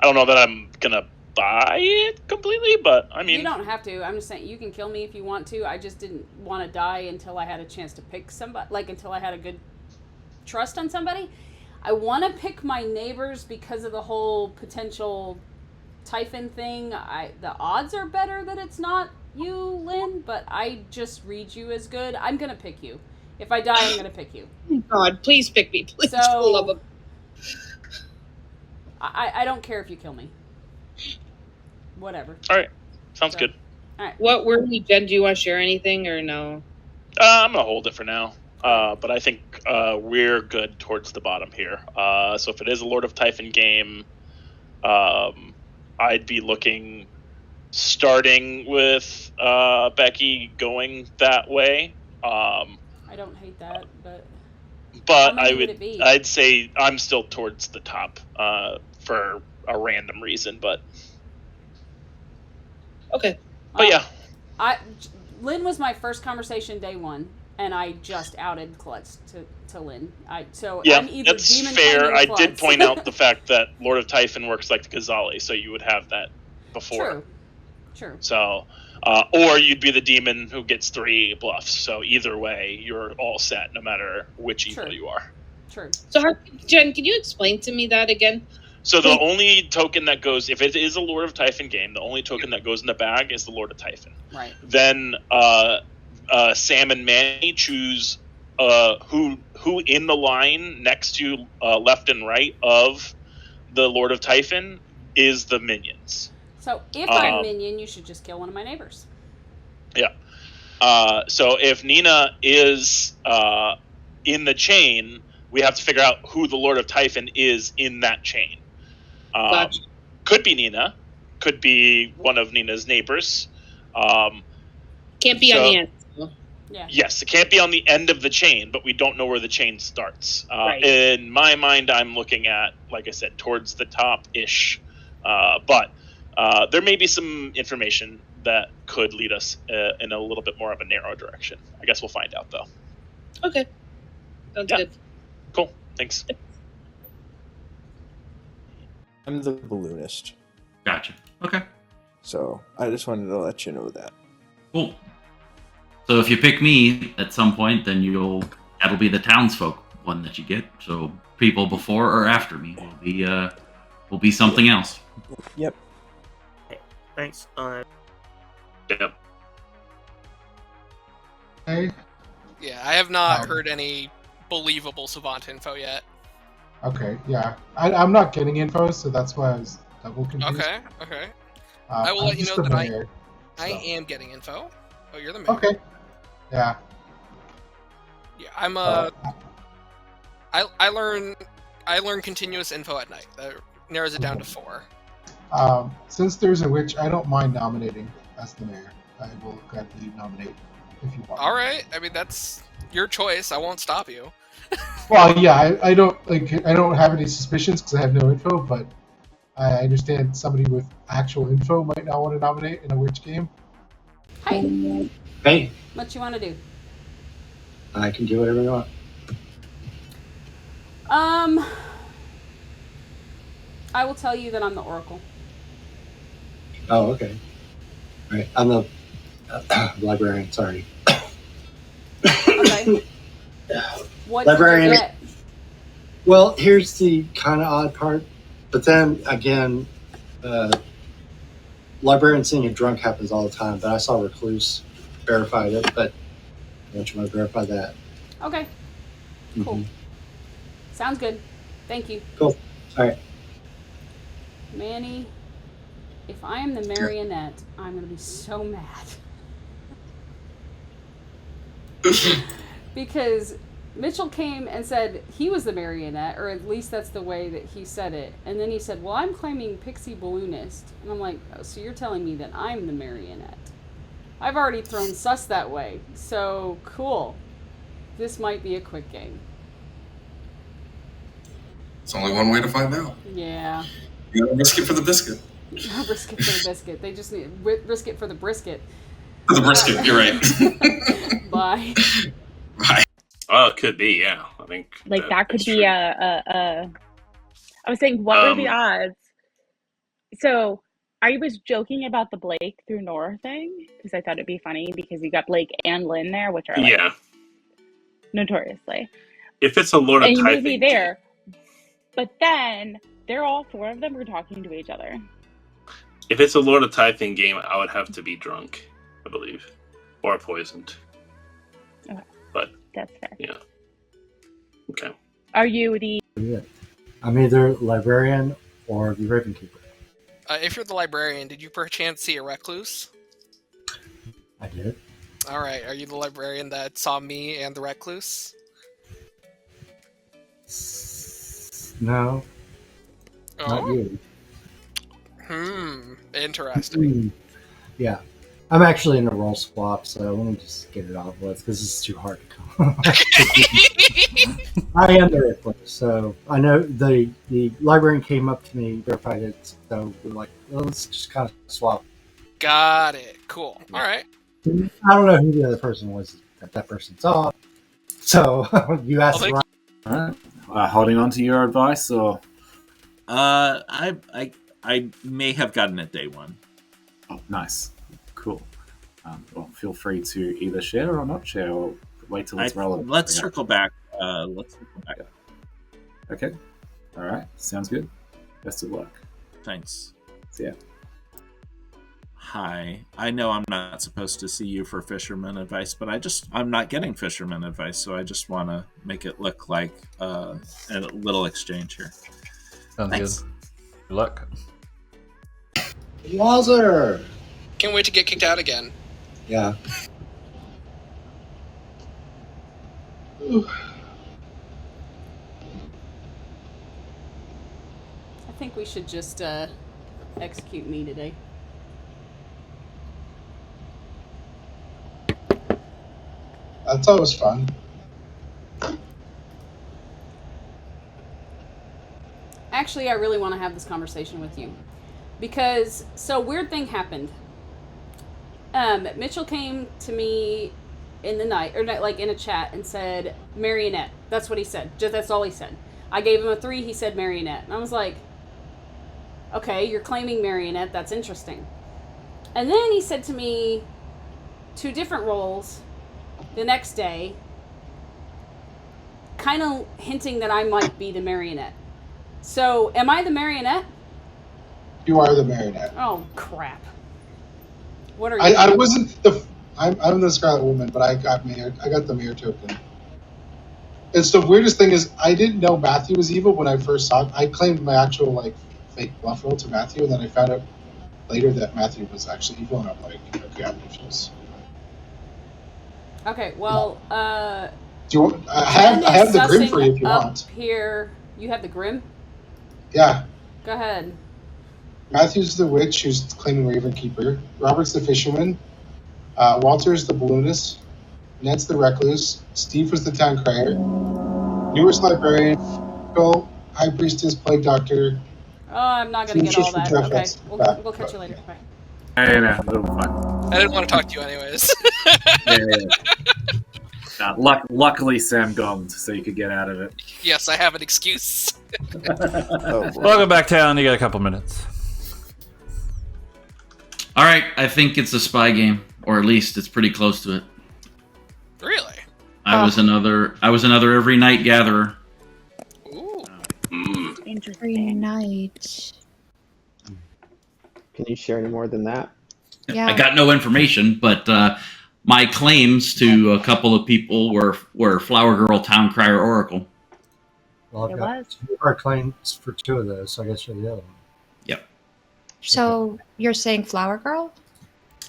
don't know that I'm gonna buy it completely, but I mean, You don't have to. I'm just saying you can kill me if you want to. I just didn't want to die until I had a chance to pick somebody, until I had a good trust on somebody. I want to pick my neighbors because of the whole potential Typhon thing. The odds are better that it's not you, Lynn, but I just read you as good. I'm gonna pick you. If I die, I'm gonna pick you. God, please pick me, please. So, for the love of... I don't care if you kill me. Whatever. All right. Sounds good. All right. What were we, Jen? Do you want to share anything or no? I'm gonna hold it for now. But I think we're good towards the bottom here. So if it is a Lord of Typhon game, I'd be looking, starting with Becky going that way. I don't hate that, but But how many would it be? I'd say I'm still towards the top for a random reason, but okay. But yeah, Lynn was my first conversation day one, and I just outed Klutz to Lynn. I'm either that's demon fair. claiming I Klutz. did point out the fact that Lord of Typhon works like the Ghazali, so you would have that before. True. So, or you'd be the demon who gets 3 bluffs. So either way, you're all set, no matter which evil you are. True. So, Jen, can you explain to me that again? So the only token that goes, if it is a Lord of Typhon game, the only token that goes in the bag is the Lord of Typhon. Right. Then Sam and Manny choose who in the line next to left and right of the Lord of Typhon is the minions. So if I'm minion, you should just kill one of my neighbors. Yeah. So if Nina is in the chain, we have to figure out who the Lord of Typhon is in that chain. Gotcha. Could be Nina. Could be one of Nina's neighbors. Can't be on the end. Yeah. Yes, it can't be on the end of the chain, but we don't know where the chain starts. Right. In my mind, I'm looking at, like I said, towards the top-ish. But there may be some information that could lead us in a little bit more of a narrow direction. I guess we'll find out, though. Okay. Sounds good. Cool. Thanks. I'm the balloonist. Gotcha. Okay. So I just wanted to let you know that. Cool. So if you pick me at some point, then that'll be the townsfolk one that you get. So people before or after me will be something else. Yep. Thanks. Yep. Hey. Yeah, I have not heard any believable Savant info yet. Okay, yeah. I'm not getting info, so that's why I was double confused. Okay. I will let you know that I am getting info. Oh, you're the mayor. Okay. Yeah. Yeah, I'm I learn continuous info at night. That narrows it down to 4. Since there's a witch, I don't mind nominating as the mayor. I will gladly nominate if you want. All right. I mean, that's your choice. I won't stop you. Well, yeah, I don't have any suspicions because I have no info, but I understand somebody with actual info might not want to nominate in a witch game. Hey. Hey. What you want to do? I can do whatever you want. I will tell you that I'm the Oracle. Oh, okay. All right. I'm the librarian. Sorry. Okay. What Librarian. did you get? Well, here's the kind of odd part. But then again, librarian seeing a drunk happens all the time. But I saw Recluse verified it. But I want you to verify that. Okay. Cool. Mm-hmm. Sounds good. Thank you. Cool. All right. Manny, if I am the marionette, I'm going to be so mad. Because Mitchell came and said he was the marionette, or at least that's the way that he said it. And then he said, well, I'm claiming Pixie Balloonist. And I'm like, oh, so you're telling me that I'm the marionette. I've already thrown sus that way. So, cool. This might be a quick game. It's only one way to find out. Yeah. You gotta risk it for the biscuit. Brisket for the biscuit. They just need risk it for the brisket. For the brisket, you're right. Bye. Bye. Oh, it could be, yeah. I think Like that could be I was saying, what were the odds? So I was joking about the Blake through Nora thing because I thought it'd be funny because you got Blake and Lynn there, which are like notoriously. If it's a Lord of and you may Typhon be there, but then they're all 4 of them are talking to each other. If it's a Lord of Typhon game, I would have to be drunk, I believe, or poisoned. Okay, but that's fair. Yeah. Okay. Are you the? I'm either librarian or the Raven Keeper. If you're the librarian, did you perchance see a recluse? I did. All right. Are you the librarian that saw me and the recluse? No, not Oh. you. Interesting. Yeah. I'm actually in a roll swap, so let me just get it off with because it's too hard to come. I am the recluse, so I know the librarian came up to me, verified it, so we're like, well, let's just kind of swap. Got it. Cool. All right. I don't know who the other person was that person saw, so you asked the right. All right. Holding on to your advice, or I may have gotten it day one. Oh, nice, cool. Well, feel free to either share or not share, or wait till it's relevant. Let's circle back. Let's circle back. Okay. All right. Sounds good. Best of luck. Thanks. See ya. Hi. I know I'm not supposed to see you for fisherman advice, but I'm not getting fisherman advice, so I just want to make it look like a little exchange here. Sounds Thanks. good. Good luck. Wazzer! Can't wait to get kicked out again. Yeah. I think we should just execute me today. That's always fun. Actually, I really want to have this conversation with you. Because, weird thing happened. Mitchell came to me in the night, or like in a chat, and said, marionette. That's what he said. That's all he said. I gave him a 3, he said marionette. And I was like, okay, you're claiming marionette, that's interesting. And then he said to me 2 different roles the next day, kind of hinting that I might be the marionette. So, am I the marionette? You are the marionette. Oh, crap. What are you? I wasn't the. I'm the Scarlet Woman, but I got the mayor token. It's the weirdest thing is I didn't know Matthew was evil when I first saw it. I claimed my actual fake bluff roll to Matthew, and then I found out later that Matthew was actually evil, and I'm like, okay, I'm confused. Okay, well, Do you want, I have the Grim for you if you want. Here, you have the Grim? Yeah. Go ahead. Matthew's the witch who's claiming Ravenkeeper. Robert's the fisherman. Walter's the balloonist. Ned's the recluse. Steve was the town crier. Newer's librarian. Phil, high priestess, plague doctor. Oh, I'm not going to get all that. Okay, we'll catch you later. Bye. Hey, man, little fun. I didn't want to talk to you anyways. Luckily, Sam gone, so you could get out of it. Yes, I have an excuse. Welcome back, town. You got a couple minutes. All right, I think it's a spy game, or at least it's pretty close to it. Really? I was another every night gatherer. Ooh. Every night. Can you share any more than that? Yeah. I got no information, but my claims to a couple of people were Flower Girl, Town Crier, Oracle. Well, I've got 2 hard claims for 2 of those, so I guess you're the other one. Yep. So you're saying Flower Girl?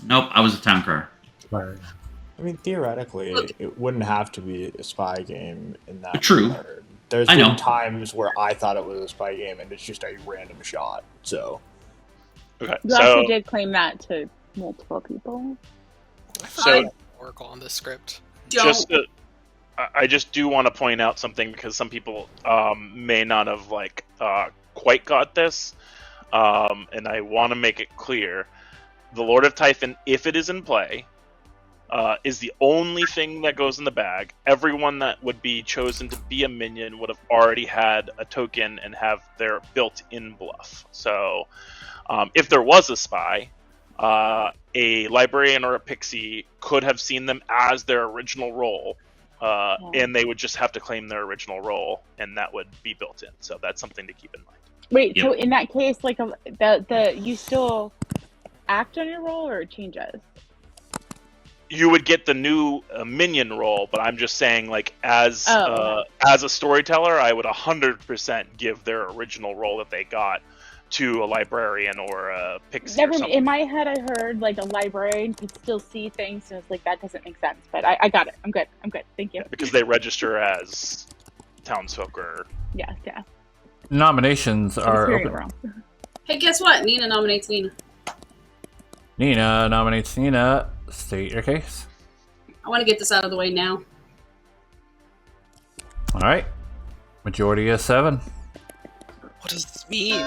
Nope, I was a Town Crier. I mean, theoretically, it wouldn't have to be a spy game in that True. regard. There's I been know. times where I thought it was a spy game, and it's just a random shot. So, Okay, You also did claim that to multiple people. So Oracle on this script. I just do want to point out something because some people may not have quite got this, and I want to make it clear: the Lord of Typhon, if it is in play, is the only thing that goes in the bag. Everyone that would be chosen to be a minion would have already had a token and have their built-in bluff. So, if there was a spy, a librarian or a pixie could have seen them as their original role, and they would just have to claim their original role, and that would be built in. So that's something to keep in mind. Wait, so in that case, you still act on your role, or it changes? You would get the new minion role, but I'm just saying, as a storyteller, I would 100% give their original role that they got to a librarian or a pixie Never. or something. In my head, I heard like a librarian could still see things, and it's like that doesn't make sense. But I got it. I'm good. Thank you. Because they register as townsfolk or... Yeah. Nominations I was are hearing it open. wrong. Hey, guess what? Nina nominates Nina. Nina nominates Nina. State your case. I want to get this out of the way now. All right. Majority is 7. What does this mean?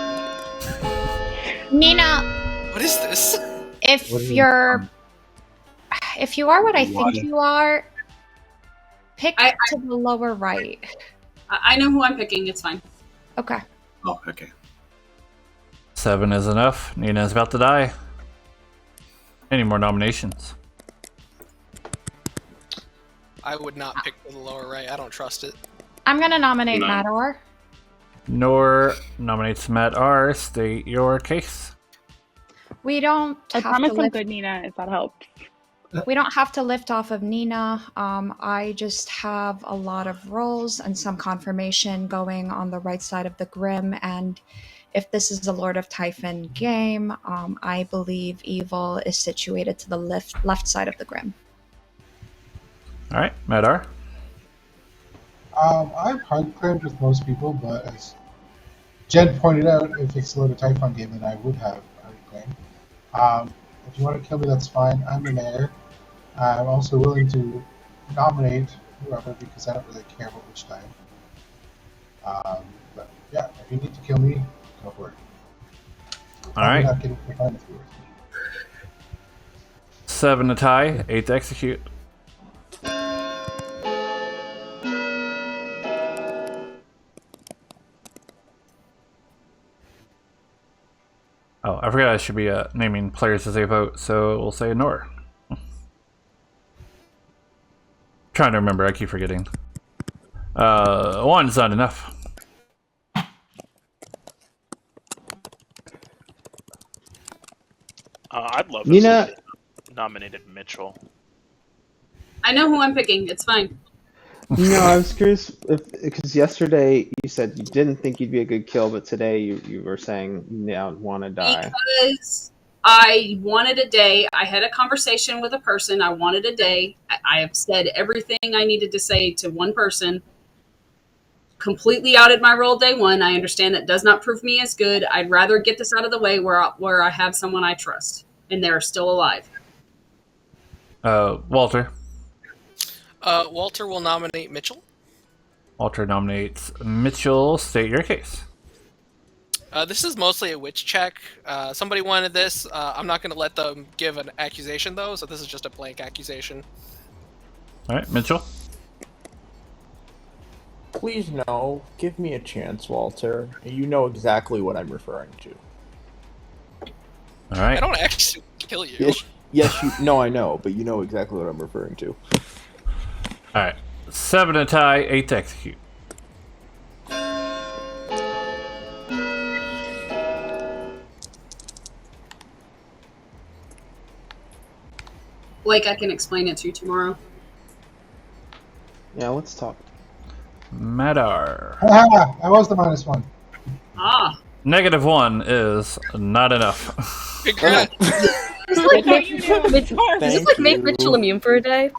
Nina, What is this? if What do you mean? if you are what I think Why? you are, pick to the lower right. I know who I'm picking. It's fine. Okay. Oh, okay. 7 is enough. Nina is about to die. Any more nominations? I would not pick the lower right. I don't trust it. I'm gonna nominate No. Mador. Nor nominates Matt R. State your case. We don't I have promise to I'm lift, good, Nina. If that helps. we don't have to lift off of Nina. I just have a lot of rolls and some confirmation going on the right side of the Grim, and if this is a Lord of Typhon game, I believe evil is situated to the left side of the Grim. All right, Matt R. I've hard claimed with most people, but as Jen pointed out, if it's a Lord of Typhon game, then I would have hard claim. If you want to kill me, that's fine. I'm the mayor. I'm also willing to nominate whoever because I don't really care about which time. But yeah, if you need to kill me, go for it. All right. I'm not getting confined with you. 7 to tie, 8 to execute. Oh, I forgot I should be naming players as they vote, so we'll say Nor. Trying to remember, I keep forgetting. 1's not enough. I'd love Nina- if nominated Mitchell. I know who I'm picking. It's fine. No, I was curious because yesterday you said you didn't think you'd be a good kill, but today you were saying you now want to die. Because I wanted a day. I had a conversation with a person. I wanted a day. I have said everything I needed to say to one person. Completely outed my role day one. I understand that does not prove me as good. I'd rather get this out of the way where I have someone I trust and they're still alive. Walter. Walter will nominate Mitchell. Walter nominates Mitchell. State your case. This is mostly a witch check. Somebody wanted this. I'm not going to let them give an accusation, though, so this is just a blank accusation. All right, Mitchell. Please no. Give me a chance, Walter. You know exactly what I'm referring to. All right. I don't actually kill you. Yes, you. No, I know, but you know exactly what I'm referring to. All right. 7 to tie, 8 to execute. Blake, I can explain it to you tomorrow. Yeah, let's talk. Madar. Ah, I was the -1. Ah. -1 is not enough. Does this like make Mitchell immune for a day?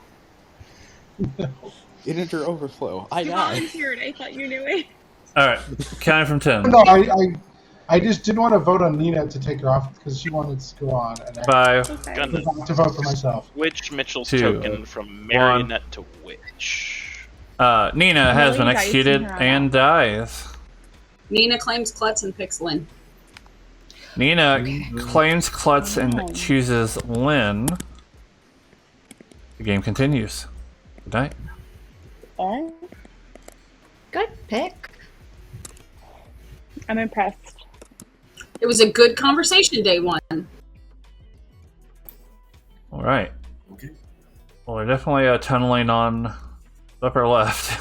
Integer overflow. I You die. volunteered. I thought you knew it. All right, counting from 10. No, I just didn't want to vote on Nina to take her off because she wanted to go on, and I 5. Gonna to vote for myself. switch Mitchell's 2, token from marionette to witch. Nina has been Really executed dicing her and dies. Nina claims Klutz and picks Lynn. Nina claims Klutz and chooses Lynn. The game continues. Good night. Good pick. I'm impressed. It was a good conversation day one. All right. Okay. Well, they're definitely tunneling on the upper left.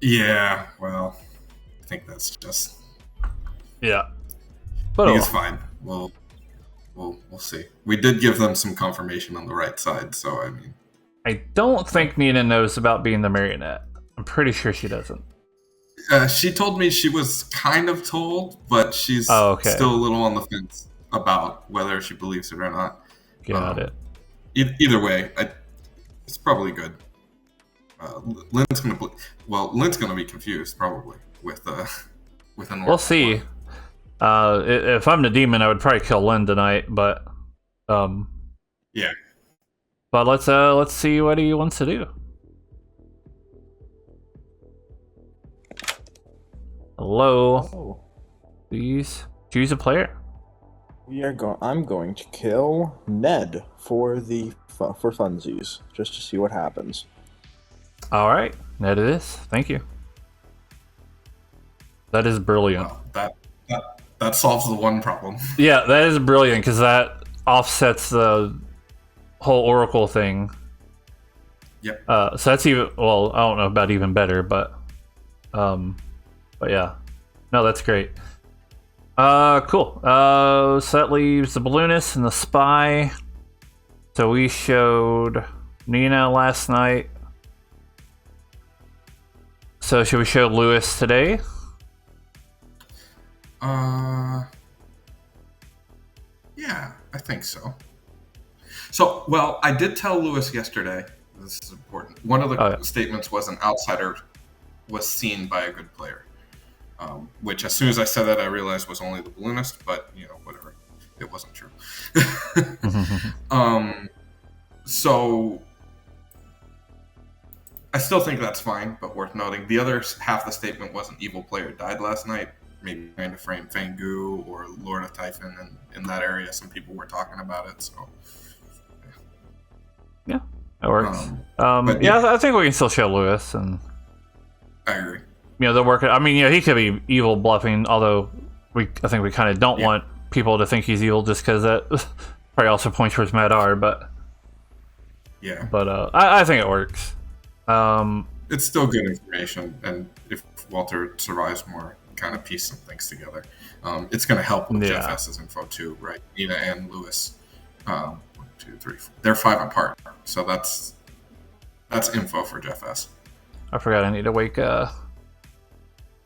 Yeah, well, I think that's just. Yeah. But But it's fine. We'll see. We did give them some confirmation on the right side, so I mean. I don't think Nina knows about being the marionette. I'm pretty sure she doesn't. She told me she was kind of told, but she's Oh, okay. still a little on the fence about whether she believes it or not. Got it. Either way, it's probably good. Lynn's gonna be confused probably with an. We'll see. If I'm the demon, I would probably kill Lynn tonight, but yeah. But let's see what he wants to do. Hello. Please choose a player. I'm going to kill Ned for funsies, just to see what happens. All right, Ned it is. Thank you. That is brilliant. Wow, that solves the one problem. Yeah, that is brilliant because that offsets the whole Oracle thing. Yep. So that's even, well, I don't know about even better, but yeah. No, that's great. Cool. So that leaves the balloonist and the spy. So we showed Nina last night. So should we show Lewis today? Yeah, I think so. So, well, I did tell Lewis yesterday, this is important, one of the statements was an outsider was seen by a good player. Which, as soon as I said that, I realized was only the balloonist, but, whatever. It wasn't true. So, I still think that's fine, but worth noting. The other half of the statement was an evil player died last night. Maybe trying to frame Fangu or Lord of Typhon, and in that area, some people were talking about it. So, yeah, that works. I think we can still show Lewis, and I agree. They'll work it. I mean, he could be evil bluffing, although I think we kind of don't want people to think he's evil just because that probably also points towards Madar, but yeah. But I think it works. It's still good information, and if Walter survives more, kind of piece some things together. It's going to help with Jeff S's info too, right? Nina and Lewis. 1, 2, 3, 4. They're 5 apart, so that's info for Jeff S. I forgot I need to wake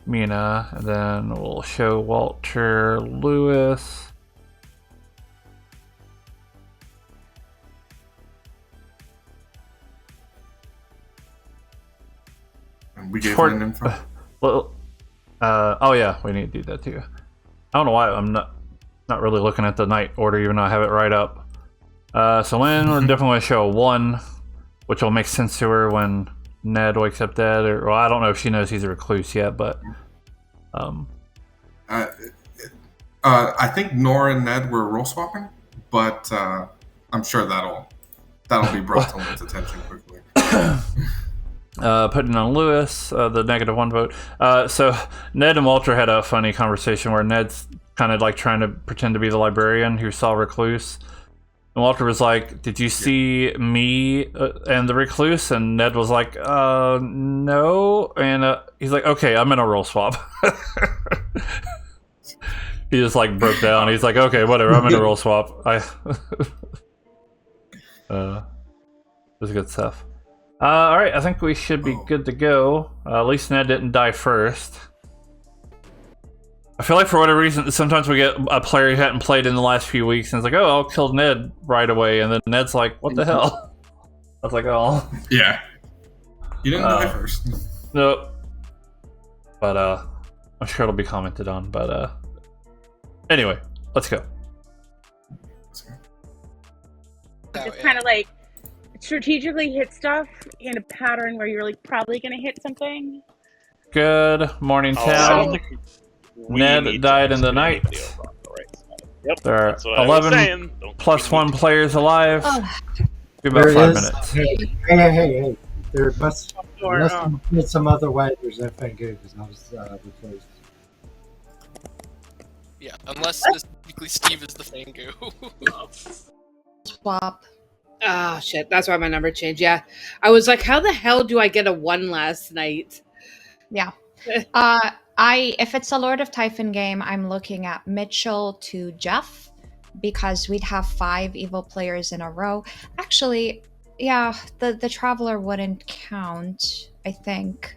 Mina, and then we'll show Walter Lewis. And we gave him info. Well, oh yeah, we need to do that too. I don't know why I'm not really looking at the night order, even though I have it right up. So Lynn, we're definitely going to show a 1, which will make sense to her when Ned wakes up dead. Or I don't know if she knows he's a recluse yet, but I think Nora and Ned were role swapping, but I'm sure that'll be brought to Lynn's attention quickly. Putting on Lewis, the -1 vote. So Ned and Walter had a funny conversation where Ned's kind of like trying to pretend to be the librarian who saw recluse. And Walter was like, "Did you see me and the recluse?" And Ned was like, "No." And he's like, "Okay, I'm in a roll swap." He just like broke down. He's like, "Okay, whatever. I'm in a roll swap." It was good stuff. All right, I think we should be good to go. At least Ned didn't die first. I feel like for whatever reason, sometimes we get a player who hadn't played in the last few weeks, and it's like, "Oh, I'll kill Ned right away," and then Ned's like, "What the hell?" I was like, "Oh, yeah, you didn't die first." Nope. But I'm sure it'll be commented on. But anyway, let's go. Just kind of like strategically hit stuff in a pattern where you're like probably going to hit something. Good morning, town. Ned died in the night. Yep, There are that's what I was 11 saying. plus 1 players alive. Be about There 5 is- minutes. Hey. There must, unless you did some other way, there's nothing good because I was replaced. Yeah, unless specifically Steve is the Fangu. Swap. Oh shit, that's why my number changed. Yeah. I was like, how the hell do I get a 1 last night? Yeah. If it's a Lord of Typhon game, I'm looking at Mitchell to Jeff because we'd have 5 evil players in a row. Actually, yeah, the Traveler wouldn't count, I think.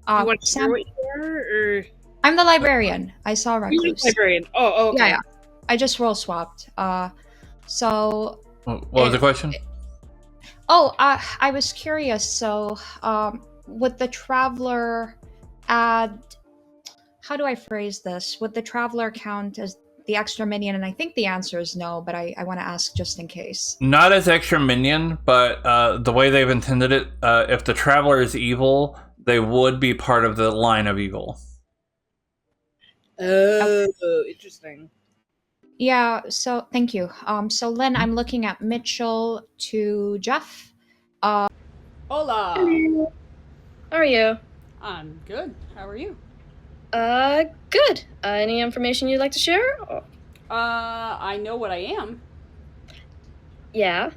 You want to share Sam, what you are, or I'm the librarian. I saw you're Recluse. the librarian? Oh, okay. Yeah. I just role swapped. So. What was the question? I was curious. So, would the traveler add? How do I phrase this? Would the traveler count as the extra minion? And I think the answer is no, but I want to ask just in case. Not as extra minion, but the way they've intended it, if the traveler is evil, they would be part of the line of evil. Oh, interesting. Yeah, so thank you. So Lynn, I'm looking at Mitchell to Jeff. Hola. Hello. How are you? I'm good. How are you? Good. Any information you'd like to share? I know what I am. Yeah.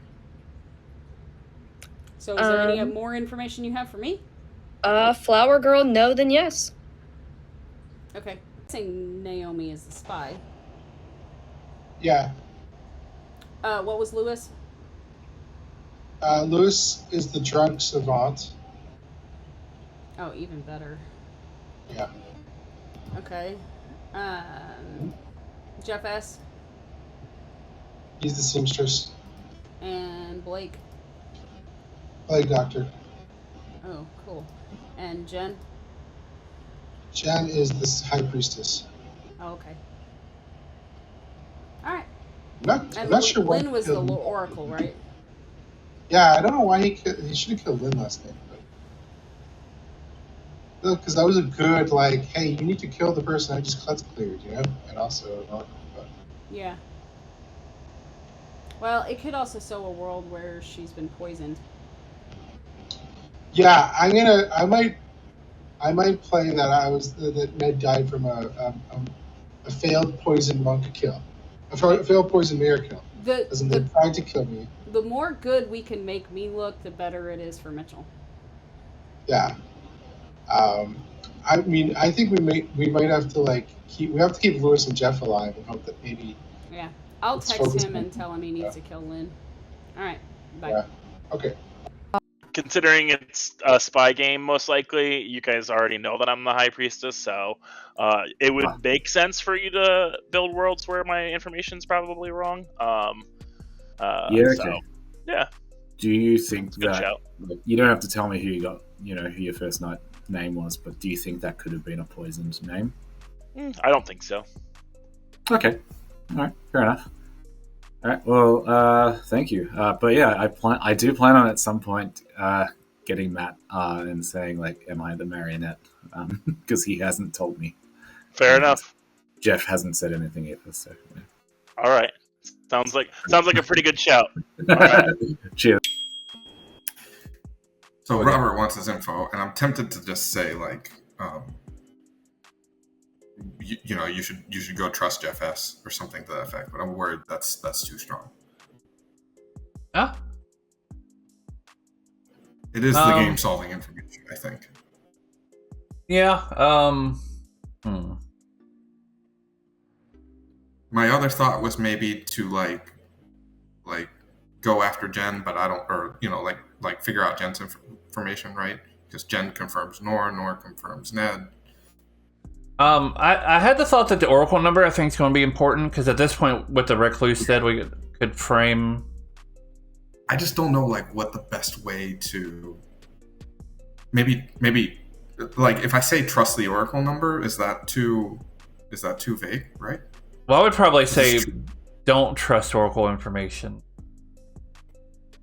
So is there any more information you have for me? Flower girl, no, then yes. Okay. Saying Naomi is the spy. Yeah. What was Lewis? Lewis is the drunk savant. Oh, even better. Yeah. Okay. Jeff S. He's the seamstress. And Blake. Plague doctor. Oh, cool. And Jen? Jen is the high priestess. Oh, okay. Alright. I'm not sure why. Lynn was the oracle, right? Yeah, I don't know why he should have killed Lynn last night. Because that was a good, like, hey, you need to kill the person I just cleared, you know? And also, but... Yeah. Well, it could also show a world where she's been poisoned. Yeah, I might play that Ned died from a failed poison monk kill. A failed poison mayor kill. As in they tried to kill me. The more good we can make me look, the better it is for Mitchell. Yeah. I mean, I think we might have to keep Lewis and Jeff alive and hope that maybe. Yeah, I'll text him and tell him he needs to kill Lynn. All right, bye. Yeah. Okay. Considering it's a spy game, most likely you guys already know that I'm the high priestess, so it would make sense for you to build worlds where my information's probably wrong. Okay. So, yeah. Do you think that shout. you don't have to tell me who you got, who your first name was, but do you think that could have been a poisoned name? I don't think so. Okay. All right. Fair enough. All right. Well, thank you. But yeah, I do plan on at some point getting Matt and saying am I the marionette? Because he hasn't told me. Fair enough. Jeff hasn't said anything either. So. Yeah. All right. Sounds like a pretty good shout. All right. Cheers. So Robert wants his info, and I'm tempted to just say you should go trust Jeff S or something to that effect, but I'm worried that's too strong. Yeah. It is the game solving information, I think. Yeah. My other thought was maybe to like go after Jen, but I don't, or figure out Jen's information, right? Because Jen confirms Nor confirms Ned. I had the thought that the Oracle number I think is going to be important because at this point, with the Recluse said, we could frame. I just don't know what the best way to. Maybe if I say trust the Oracle number, is that too vague, right? Well, I would probably say don't trust Oracle information.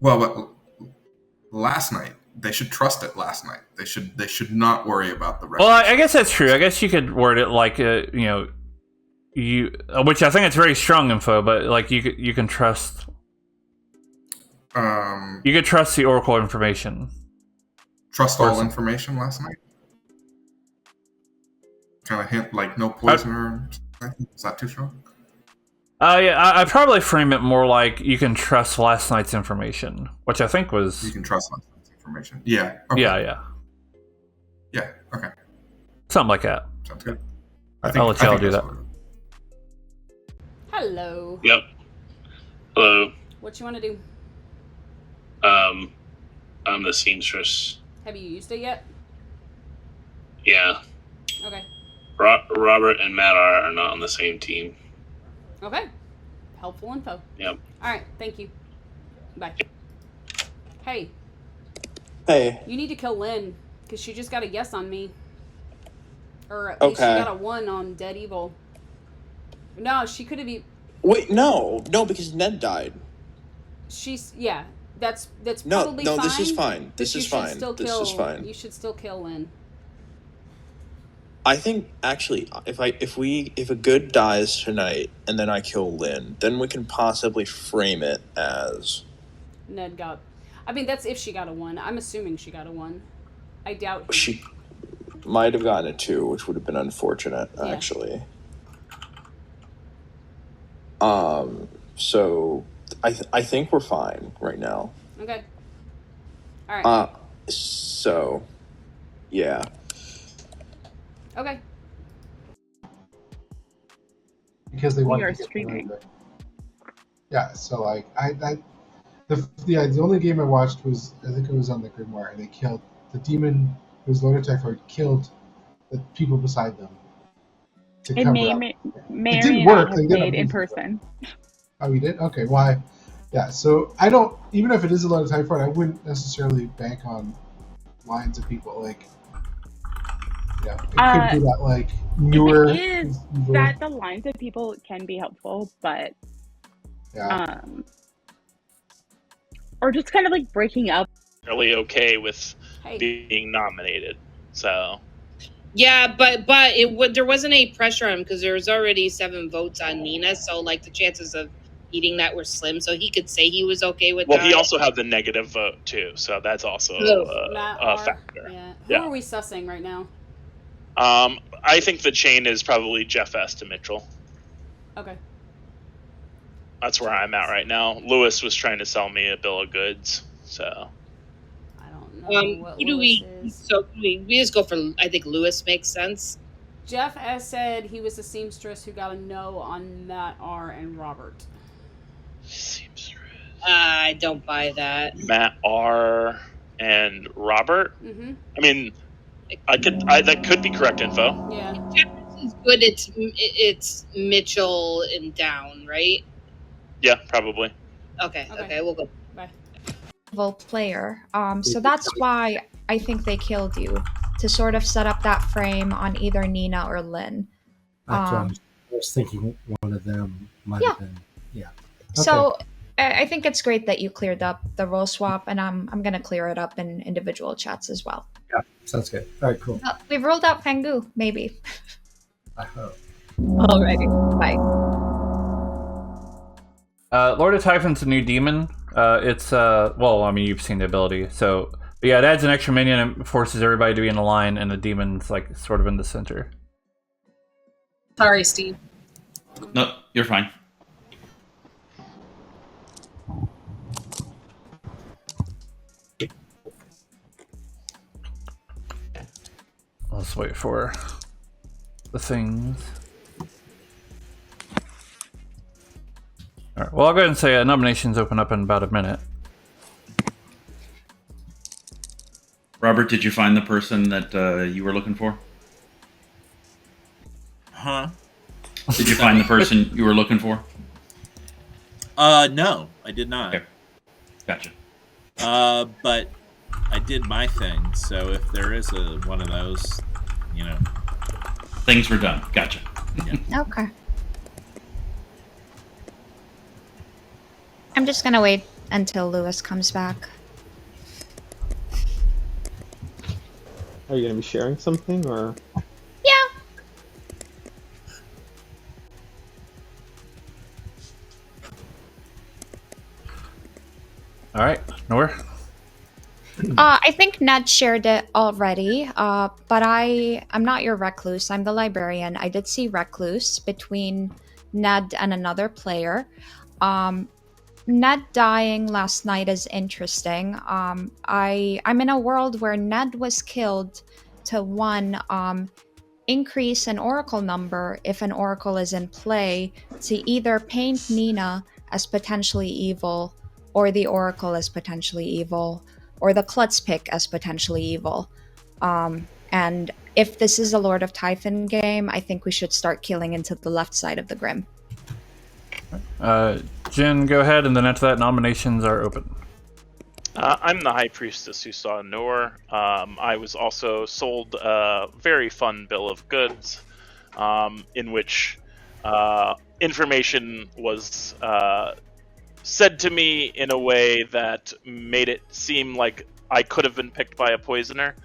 Well, but last night they should trust it. Last night they should not worry about the rest. Well, I guess that's true. I guess you could word it like you, which I think it's very strong info, but you can trust. You could trust the Oracle information. Trust all information last night. Kind of hint no poisoner. Is that too strong? Yeah, I'd probably frame it more like you can trust last night's information, which I think was... You can trust last night's information. Yeah. Okay. Yeah. Yeah, okay. Something like that. Sounds good. I'll let y'all do that. Hello. Yep. Hello. What you want to do? I'm the seamstress. Have you used it yet? Yeah. Okay. Robert and Matt are not on the same team. Okay. Helpful info. Yep. All right. Thank you. Bye. Hey. Hey. You need to kill Lynn because she just got a yes on me, or at least she Okay. got a 1 on Dead Evil. No, she could have. Wait, no, because Ned died. Yeah. That's No, probably no, fine. this is fine. But This you is should fine. still This kill. is fine. You should still kill Lynn. I think actually, if a good dies tonight and then I kill Lynn, then we can possibly frame it as Ned got. I mean, that's if she got a 1. I'm assuming she got a 1. I doubt she might have gotten a 2, which would have been unfortunate, Yeah. actually. So I think we're fine right now. Okay. All right. So, yeah. Okay. Because they We wanted are to get streaming. Yeah, so like the only game I watched was, I think it was on the Grimoire, and they killed the demon who's Lord of Typhoid, killed the people beside them to And cover up. Mary It didn't and I work. have They did played in amazing. person. Oh, you did? Okay, why? Yeah, so I don't, even if it is a Lord of Typhoid, I wouldn't necessarily bank on lines of people. Like, yeah, it could be that like newer. It is that the lines of people can be helpful, but yeah. Or just kind of like breaking up. Really okay with being nominated. So Yeah, but there wasn't any pressure on him because there was already 7 votes on Nina, so like the chances of beating that were slim. So he could say he was okay with well, that. he also had the negative vote too, so that's also Matt a R. factor. Yeah. Who are we sussing right now? I think the chain is probably Jeff S. to Mitchell. Okay. That's where I'm at right now. Lewis was trying to sell me a bill of goods, so. Who do we? So we just go for. I think Lewis makes sense. Jeff S. said he was a seamstress who got a no on Matt R. and Robert. I don't buy that. Matt R. and Robert. Mm-hmm. I mean, that could be correct info. Yeah. Jeff is good. It's Mitchell and down, right? Yeah, probably. Okay. We'll go. Bye. Player. So that's why I think they killed you, to sort of set up that frame on either Nina or Lynn. That's what I was thinking. One of them might have been. Yeah. So I think it's great that you cleared up the role swap, and I'm gonna clear it up in individual chats as well. Yeah, sounds good. All right, cool. We've rolled out Fangu, maybe. I hope. Alrighty, bye. Lord of Typhon's a new demon. It's well, I mean, you've seen the ability, so but yeah, it adds an extra minion and forces everybody to be in a line, and the demon's like sort of in the center. Sorry, Steve. No, you're fine. Let's wait for the things. All right. Well, I'll go ahead and say nominations open up in about a minute. Robert, did you find the person that you were looking for? Huh? Did you find the person you were looking for? No, I did not. Okay. Gotcha. But I did my thing, so if there is one of those, you know. Things were done. Gotcha. Yeah. Okay. I'm just gonna wait until Lewis comes back. Are you gonna be sharing something, or? Yeah. All right, Nor. I think Ned shared it already, but I'm not your recluse. I'm the librarian. I did see recluse between Ned and another player. Ned dying last night is interesting. I'm in a world where Ned was killed to 1, increase an oracle number if an oracle is in play, to either paint Nina as potentially evil, or the oracle as potentially evil, or the klutz pick as potentially evil. And if this is a Lord of Typhon game, I think we should start killing into the left side of the Grim. Jin, go ahead, and then after that, nominations are open. I'm the High Priestess who saw Noor. I was also sold a very fun bill of goods, in which information was said to me in a way that made it seem like I could have been picked by a poisoner,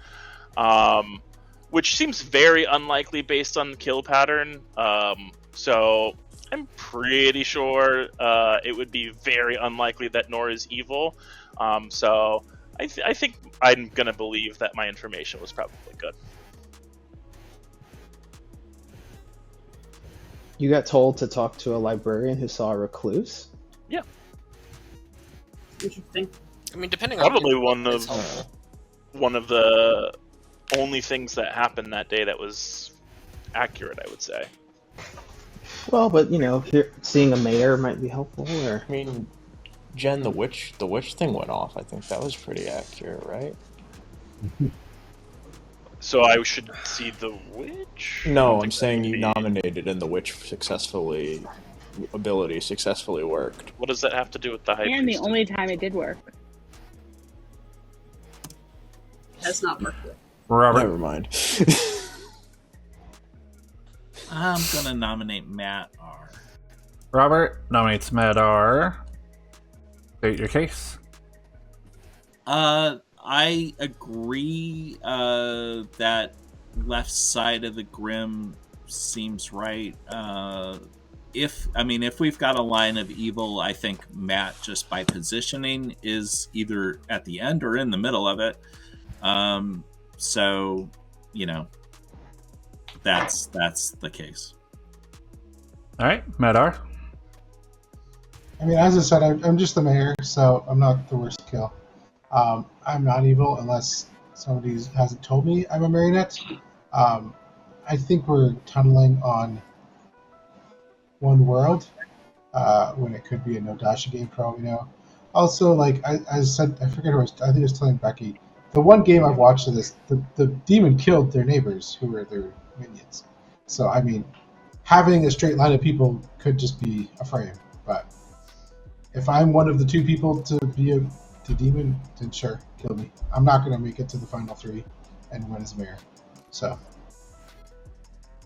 which seems very unlikely based on the kill pattern. So I'm pretty sure it would be very unlikely that Noor is evil. So I think I'm going to believe that my information was probably good. You got told to talk to a librarian who saw a recluse? Yeah. Interesting. I mean, depending Probably on one of the only things that happened that day that was accurate, I would say. Well, but seeing a mayor might be helpful. Or I mean, Jen, the witch thing went off. I think that was pretty accurate, right? So I should see the witch? No, I'm saying you nominated and the witch ability successfully worked. What does that have to do with the High And the Priestess? only time it did work. That's not worth it. Robert. Never mind. I'm gonna nominate Matt R. Robert nominates Matt R. State your case. I agree that left side of the Grim seems right. If we've got a line of evil, I think Matt, just by positioning, is either at the end or in the middle of it. So, that's the case. All right, Matt R. I mean, as I said, I'm just the mayor, so I'm not the worst kill. I'm not evil unless somebody hasn't told me I'm a marionette. I think we're tunneling on one world when it could be a no-dashi game for all we know. Also, like I said, I forget who I think I was telling Becky, the one game I've watched of this, the demon killed their neighbors who were their minions. So, I mean, having a straight line of people could just be a frame. But if I'm one of the two people to be the demon, then sure, kill me. I'm not going to make it to the final three and win as mayor. So.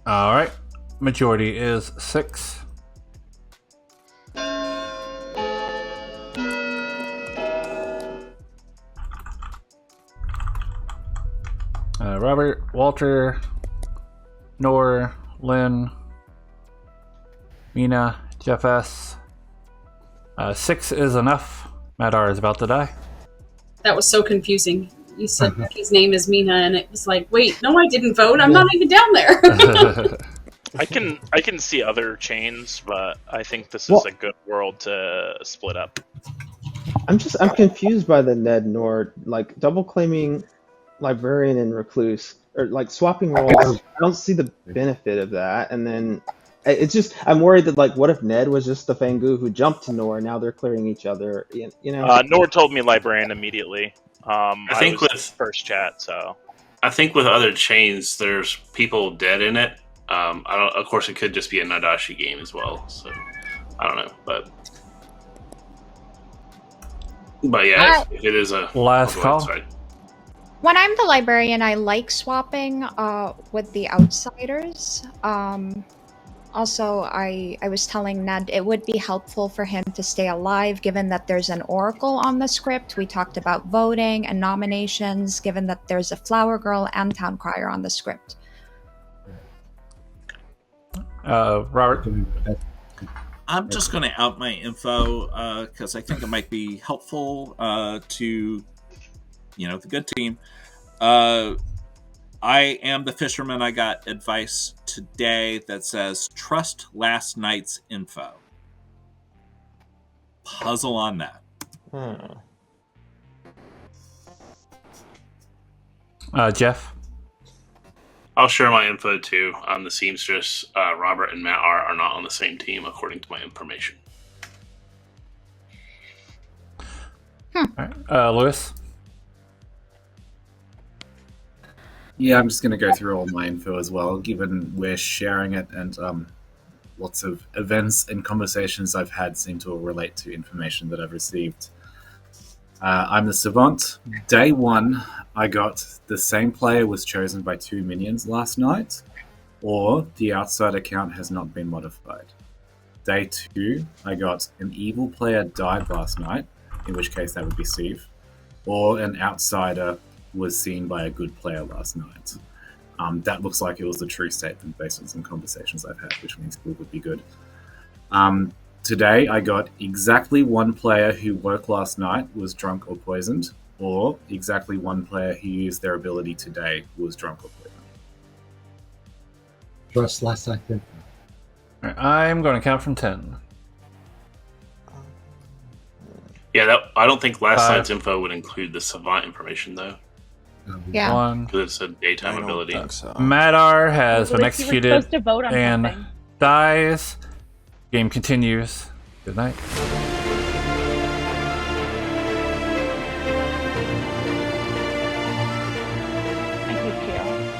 All right. Majority is 6. Robert, Walter, Noor, Lynn, Mina, Jeff S. 6 is enough. Matt R is about to die. That was so confusing. You said Becky's name is Mina, and it was like, wait, no, I didn't vote. I'm not even down there. I can see other chains, but I think this is a good world to split up. I'm confused by the Ned Nord, like double claiming librarian and recluse, or like swapping roles. I don't see the benefit of that. And then it's just, I'm worried that, like, what if Ned was just the Fangu who jumped to Nor? Now they're clearing each other. Nor told me librarian immediately. I think was with first chat, so I think with other chains, there's people dead in it. Of course, it could just be a Nadashi game as well. So I don't know, but yeah, if it is a last call. Sorry. When I'm the librarian, I like swapping with the outsiders. Also, I was telling Ned it would be helpful for him to stay alive, given that there's an oracle on the script. We talked about voting and nominations, given that there's a flower girl and town crier on the script. Robert? I'm just going to out my info because I think it might be helpful to, the good team. I am the fisherman. I got advice today that says trust last night's info. Puzzle on that. Jeff? I'll share my info too. On the seamstress, Robert and Matt are not on the same team, according to my information. All right. Lewis? Yeah, I'm just going to go through all my info as well, given we're sharing it, and lots of events and conversations I've had seem to all relate to information that I've received. I'm the Savant. Day 1, I got the same player was chosen by 2 minions last night, or the outside account has not been modified. Day 2, I got an evil player died last night, in which case that would be Steve, or an outsider was seen by a good player last night. That looks like it was the true statement based on some conversations I've had, which means it would be good. Today, I got exactly 1 player who woke last night was drunk or poisoned, or exactly 1 player who used their ability today was drunk or poisoned. Just last night. Alright, I'm going to count from 10. Yeah, I don't think last 5. night's info would include the savant information though. Yeah. 1. Because it's a daytime ability. Madar has Well, been at least you were executed supposed to vote on and something. dies. Game continues. Good night. I hate you.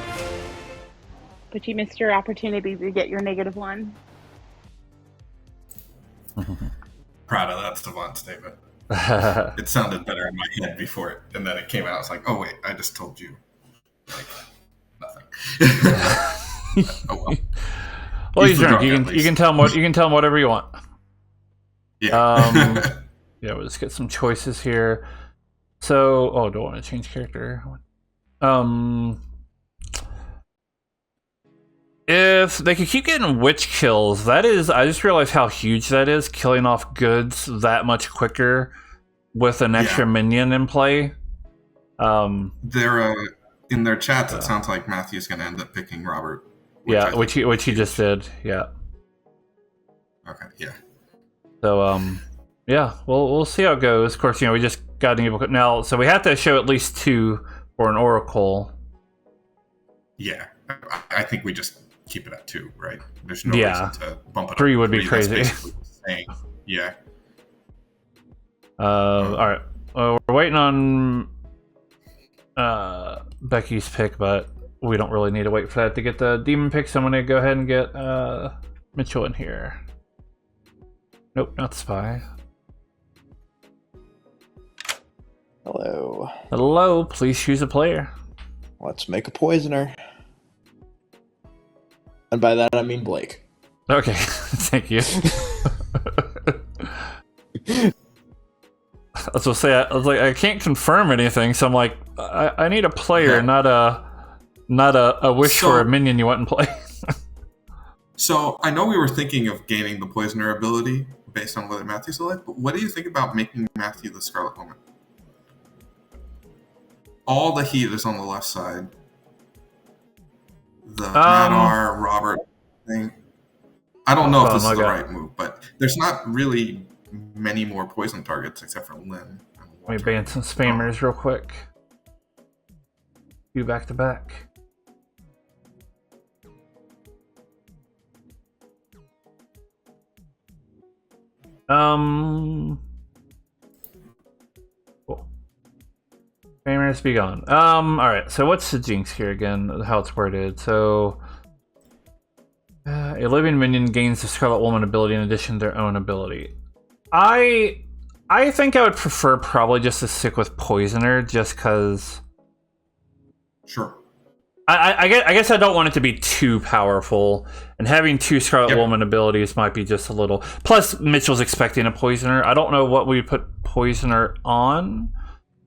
But you missed your opportunity to get your -1. Proud of that Savant statement. It sounded better in my head before it, and then it came out. It's like, oh wait, I just told you, like, nothing. Oh well. Well, he's the drunk. at You can tell him whatever you want. Yeah. Yeah, we'll just get some choices here. So, do I want to change character? If they could keep getting witch kills, that is, I just realized how huge that is, killing off goods that much quicker with an extra minion in play. They're in their chats. It sounds like Matthew's going to end up picking Robert. Which he just did. Yeah. Okay. Yeah. So yeah, we'll see how it goes. Of course, we just got an evil now, so we have to show at least 2 for an oracle. Yeah, I think we just keep it at 2, right? There's no reason to bump it up. 3 would be 3, crazy. that's basically the same. Yeah. All right. We're waiting on Becky's pick, but we don't really need to wait for that to get the demon pick, so I'm going to go ahead and get Mitchell in here. Nope, not spy. Hello. Hello, please choose a player. Let's make a poisoner. And by that I mean Blake. Okay, thank you. I was gonna say, I was like, I can't confirm anything, so I'm like, I need a player, not a wish for a minion you want in play. So I know we were thinking of gaining the poisoner ability based on whether Matthew's alive, but what do you think about making Matthew the Scarlet Woman? All the heat is on the left side. The Madar, Robert thing. I don't know if this is the right move, but there's not really many more poison targets except for Lynn. Let me ban some spammers real quick. 2 back to back. Cool. Spammers be gone. Alright, so what's the jinx here again? How it's worded. So a living minion gains the Scarlet Woman ability in addition to their own ability. I think I would prefer probably just to stick with Poisoner, just because. Sure. I guess I don't want it to be too powerful, and having 2 Scarlet Woman abilities might be just a little. Plus, Mitchell's expecting a Poisoner. I don't know what we put Poisoner on.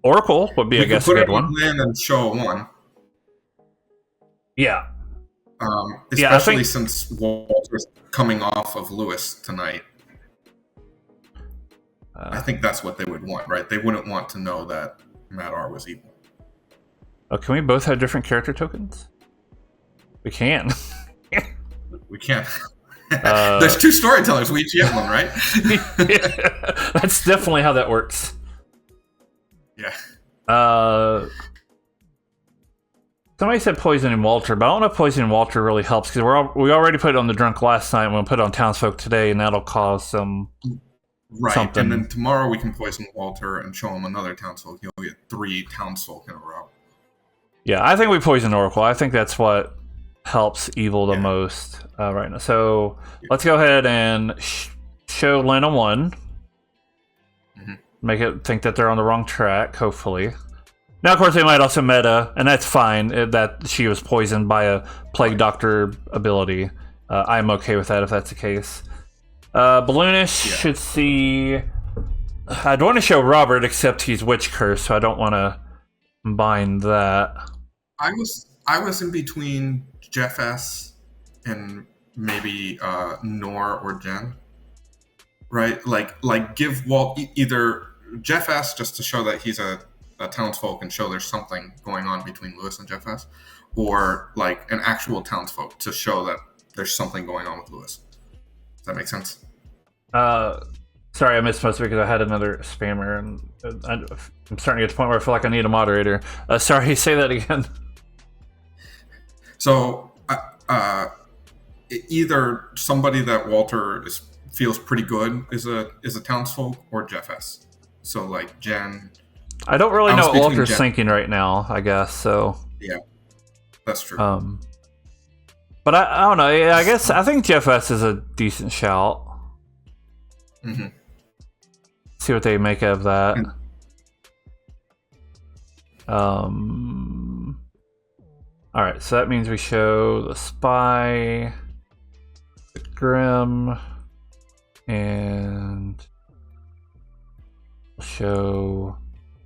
Oracle would be, I guess, a good one. Lynn and show 1. Yeah. Especially since Walter's coming off of Lewis tonight. I think that's what they would want, right? They wouldn't want to know that Madar was evil. Oh, can we both have different character tokens? We can. We can. There's 2 storytellers. We each get one, right? That's definitely how that works. Yeah. Somebody said poisoning Walter, but I don't know if poisoning Walter really helps, because we already put it on the drunk last night. We'll put it on Townsfolk today, and that'll cause some something. And then tomorrow we can poison Walter and show him another Townsfolk. He'll get 3 Townsfolk in a row. Yeah, I think we poison Oracle. I think that's what helps evil the most right now. So let's go ahead and show Lena 1. Make it think that they're on the wrong track, hopefully. Now, of course, they might also meta, and that's fine, that she was poisoned by a Plague Doctor ability. I'm okay with that if that's the case. Balloonish should see... I'd want to show Robert, except he's Witch Curse, so I don't want to combine that. I was in between Jeff S. and maybe Nor or Jen. Right? Like give Walt either Jeff S. just to show that he's a townsfolk and show there's something going on between Lewis and Jeff S. Or like an actual townsfolk to show that there's something going on with Lewis. Does that make sense? Sorry, I missed most of it because I had another spammer, and I'm starting to get to the point where I feel like I need a moderator. Sorry, say that again. So, either somebody that Walter feels pretty good is a townsfolk, or Jeff S. So, like Jen. I don't really know what Walter's thinking right now, I guess. So. Yeah, that's true. But I don't know. I guess I think Jeff S is a decent shout. Mm-hmm. See what they make of that. Alright, so that means we show the Spy, the Grim, and we'll show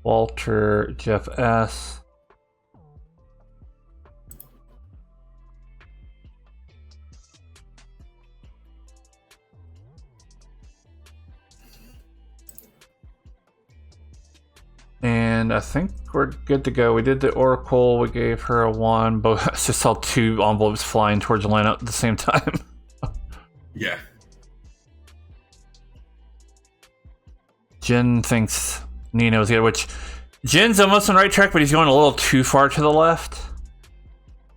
Walter, Jeff S. And I think we're good to go. We did the Oracle. We gave her a 1. Both. I just saw 2 envelopes flying towards Lena at the same time. Yeah. Jin thinks Nino's good, which Jin's almost on the right track, but he's going a little too far to the left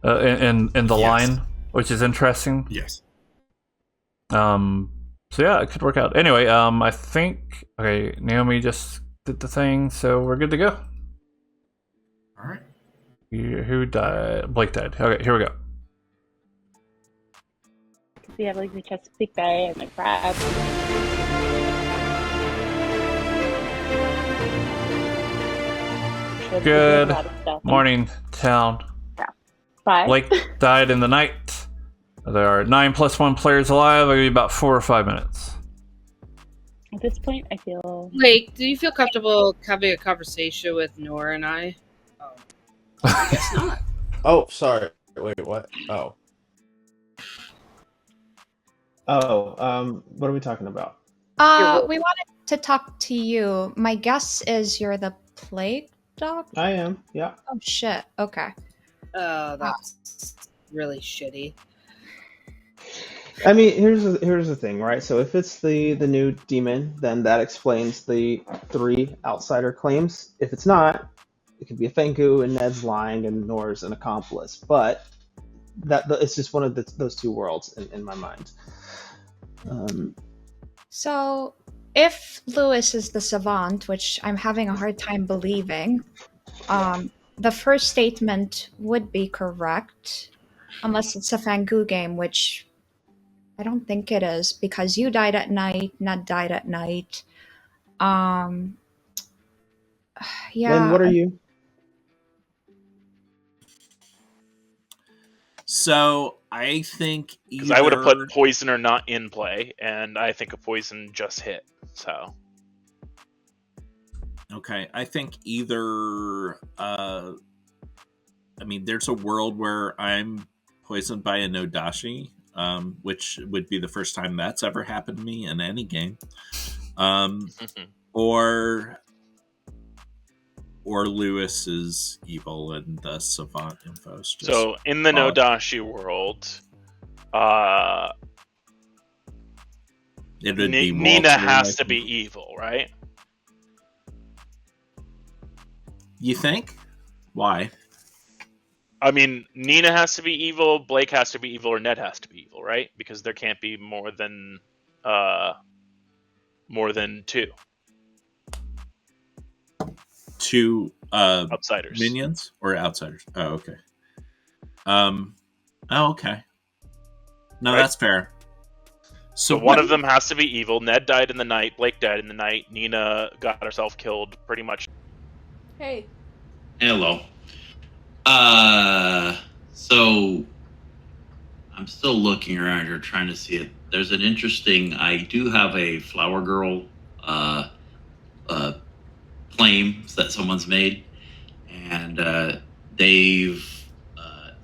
in the line, which is interesting. Yes. So yeah, it could work out. Anyway, I think Naomi just did the thing, so we're good to go. All right. Who died? Blake died. Okay, here we go. We have like the Chesapeake Bay and the crab. Good morning, town. Yeah. Bye. Blake died in the night. There are 9 + 1 players alive. I'll give you about 4 or 5 minutes. At this point, I feel... Blake, do you feel comfortable having a conversation with Nora and I? I guess not. Oh, sorry. Wait, what? Oh. What are we talking about? We wanted to talk to you. My guess is you're the Plague Doctor? I am, yeah. Oh, shit. Okay. Oh, that's really shitty. I mean, here's the thing, right? So if it's the new demon, then that explains the 3 outsider claims. If it's not, it could be a Fengu and Ned's lying and Nor's an accomplice. But it's just one of those 2 worlds in my mind. So if Lewis is the savant, which I'm having a hard time believing, the first statement would be correct, unless it's a Fengu game, which I don't think it is, because you died at night, Ned died at night. Yeah. Then what are you? So I think because I would have put poisoner not in play, and I think a poison just hit. So okay, I think either. I mean, there's a world where I'm poisoned by a Nodashi, which would be the first time that's ever happened to me in any game, or Lewis is evil and the savant info. So in the Nodashi world, it would be Nina has to be evil, right? You think? Why? I mean, Nina has to be evil, Blake has to be evil, or Ned has to be evil, right? Because there can't be more than 2. 2 Outsiders. minions or outsiders. Oh, okay. Okay. No, Right. that's fair. So one what- of them has to be evil. Ned died in the night. Blake died in the night. Nina got herself killed pretty much. Hey. Hello. So I'm still looking around here trying to see it. There's an interesting. I do have a flower girl claim that someone's made, and they've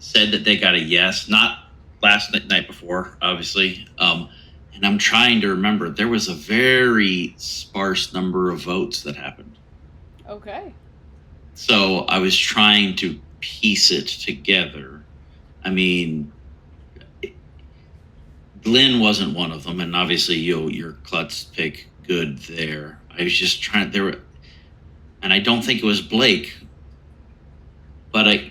said that they got a yes, not last night before, obviously. And I'm trying to remember. There was a very sparse number of votes that happened. Okay. So I was trying to piece it together. I mean, Glenn wasn't one of them, and obviously your klutz pick good there. I was just trying and I don't think it was Blake, but I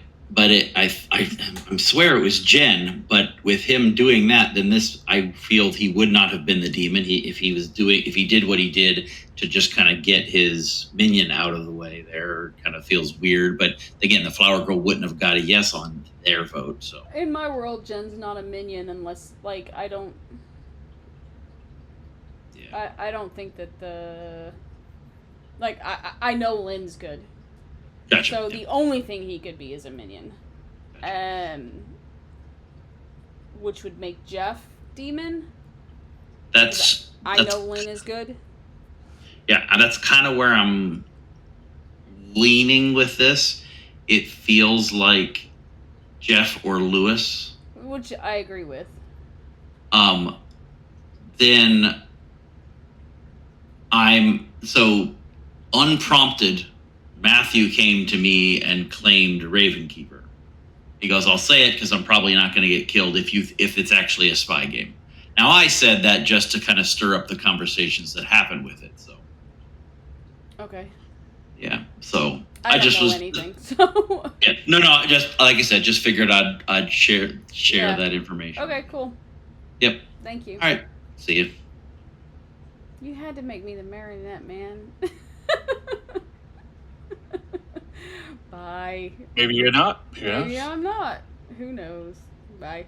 swear it was Jen. But with him doing that, then I feel he would not have been the demon. If he did what he did to just kind of get his minion out of the way there, kind of feels weird. But again, the flower girl wouldn't have got a yes on their vote. So In my world, Jen's not a minion unless, like, I don't... Yeah. I don't think that the... Like, I know Lynn's good. Gotcha. So the only thing he could be is a minion. Which would make Jeff demon. I know Lynn is good. Yeah, and that's kind of where I'm leaning with this. It feels like Jeff or Lewis. Which I agree with. Then unprompted, Matthew came to me and claimed Ravenkeeper. He goes, I'll say it because I'm probably not going to get killed if it's actually a spy game. Now, I said that just to kind of stir up the conversations that happened with it. So, okay. yeah. So I just don't know was anything. So yeah, no. Just like I said, just figured I'd share Yeah. that information. okay, cool. Yep. Thank you. All right. See you. You had to make me the marionette, man. Bye. Maybe you're not. Who knows? Maybe I'm not. Who knows? Bye.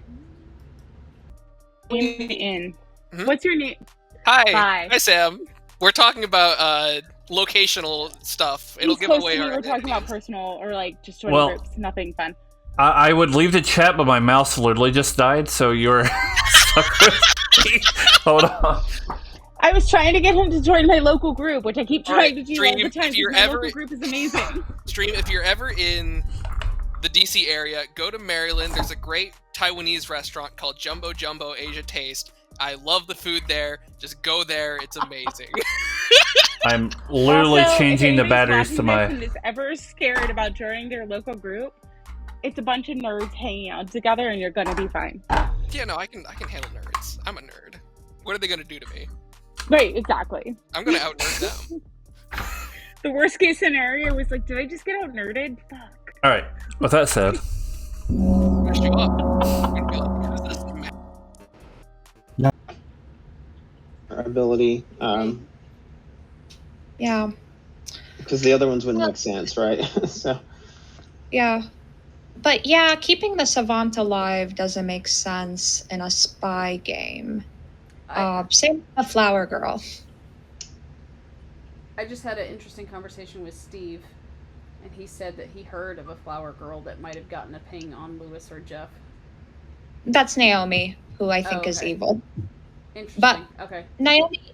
In. What's your name? Hi. Hi. Hi, Sam. We're talking about locational stuff. It'll He's give close away to me. our We're talking about personal or like just joining Well- groups. Nothing fun. I would leave the chat, but my mouse literally just died, so you're stuck with me. Hold on. I was trying to get him to join my local group, which I keep trying to do all the Stream, time. if you're because my ever- local group is amazing. Stream, if you're ever in the DC area, go to Maryland. There's a great Taiwanese restaurant called Jumbo Jumbo Asia Taste. I love the food there. Just go there. It's amazing. I'm literally Also, changing the if anybody's batteries to watching my. this and is ever scared about joining their local group, it's a bunch of nerds hanging out together, and you're gonna be fine. Yeah, no, I can handle nerds. I'm a nerd. What are they gonna do to me? Right, exactly. I'm gonna out nerd them. The worst case scenario was like, did I just get out nerded? Fuck. All right. With that said, Pushed you up. I'm gonna be like, who's this man? Ability. Yeah. Because the other ones wouldn't make sense, right? So. Yeah. But yeah, keeping the savant alive doesn't make sense in a spy game. Same with the flower girl. I just had an interesting conversation with Steve, and he said that he heard of a flower girl that might have gotten a ping on Lewis or Jeff. That's Naomi, who I think Oh, is okay. evil. Interesting. But okay.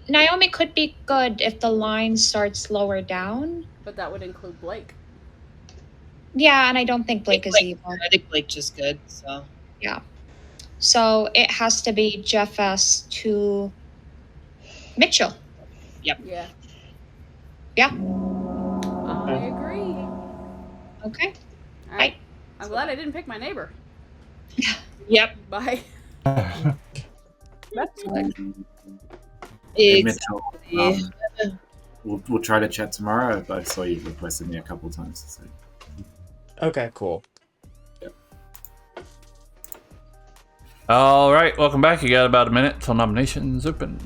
Naomi could be good if the line starts lower down. But that would include Blake. Yeah, and I don't think Blake is evil. I think Blake just good. So Yeah. So it has to be Jeff S to Mitchell. Yep. Yeah. Yeah. I agree. Okay. All right. I'm glad I didn't pick my neighbor. Yep. Bye. That's good. Hey, Mitchell, we'll try to chat tomorrow. I saw you requested me a couple times. So. Okay, cool. all right. Welcome back. You got about a minute till nominations open.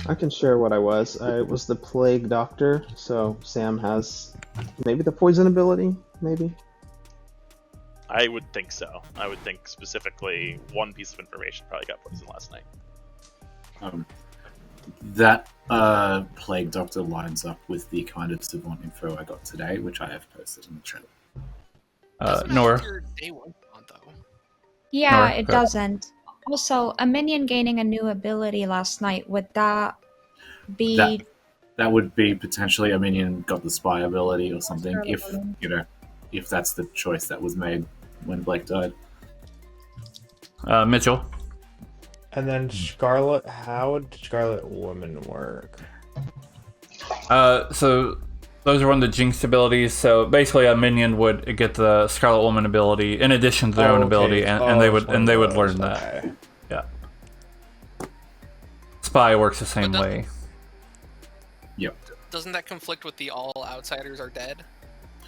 I can share what I was. I was the plague doctor, so Sam has maybe the poison ability, maybe. I would think so. I would think specifically one piece of information probably got poisoned last night. That plague doctor lines up with the kind of savant info I got today, which I have posted in the chat. Nora. Yeah, Nora, it go ahead. doesn't. Also, a minion gaining a new ability last night, would that be... That would be potentially a minion got the spy ability or something, if that's the choice that was made when Blake died. Mitchell. And then Scarlet, how would Scarlet Woman work? So those are one of the jinxed abilities. So basically, a minion would get the Scarlet Woman ability in addition to their own ability, and they would learn that. Yeah. Spy works the same way. Yep. Doesn't that conflict with the all outsiders are dead?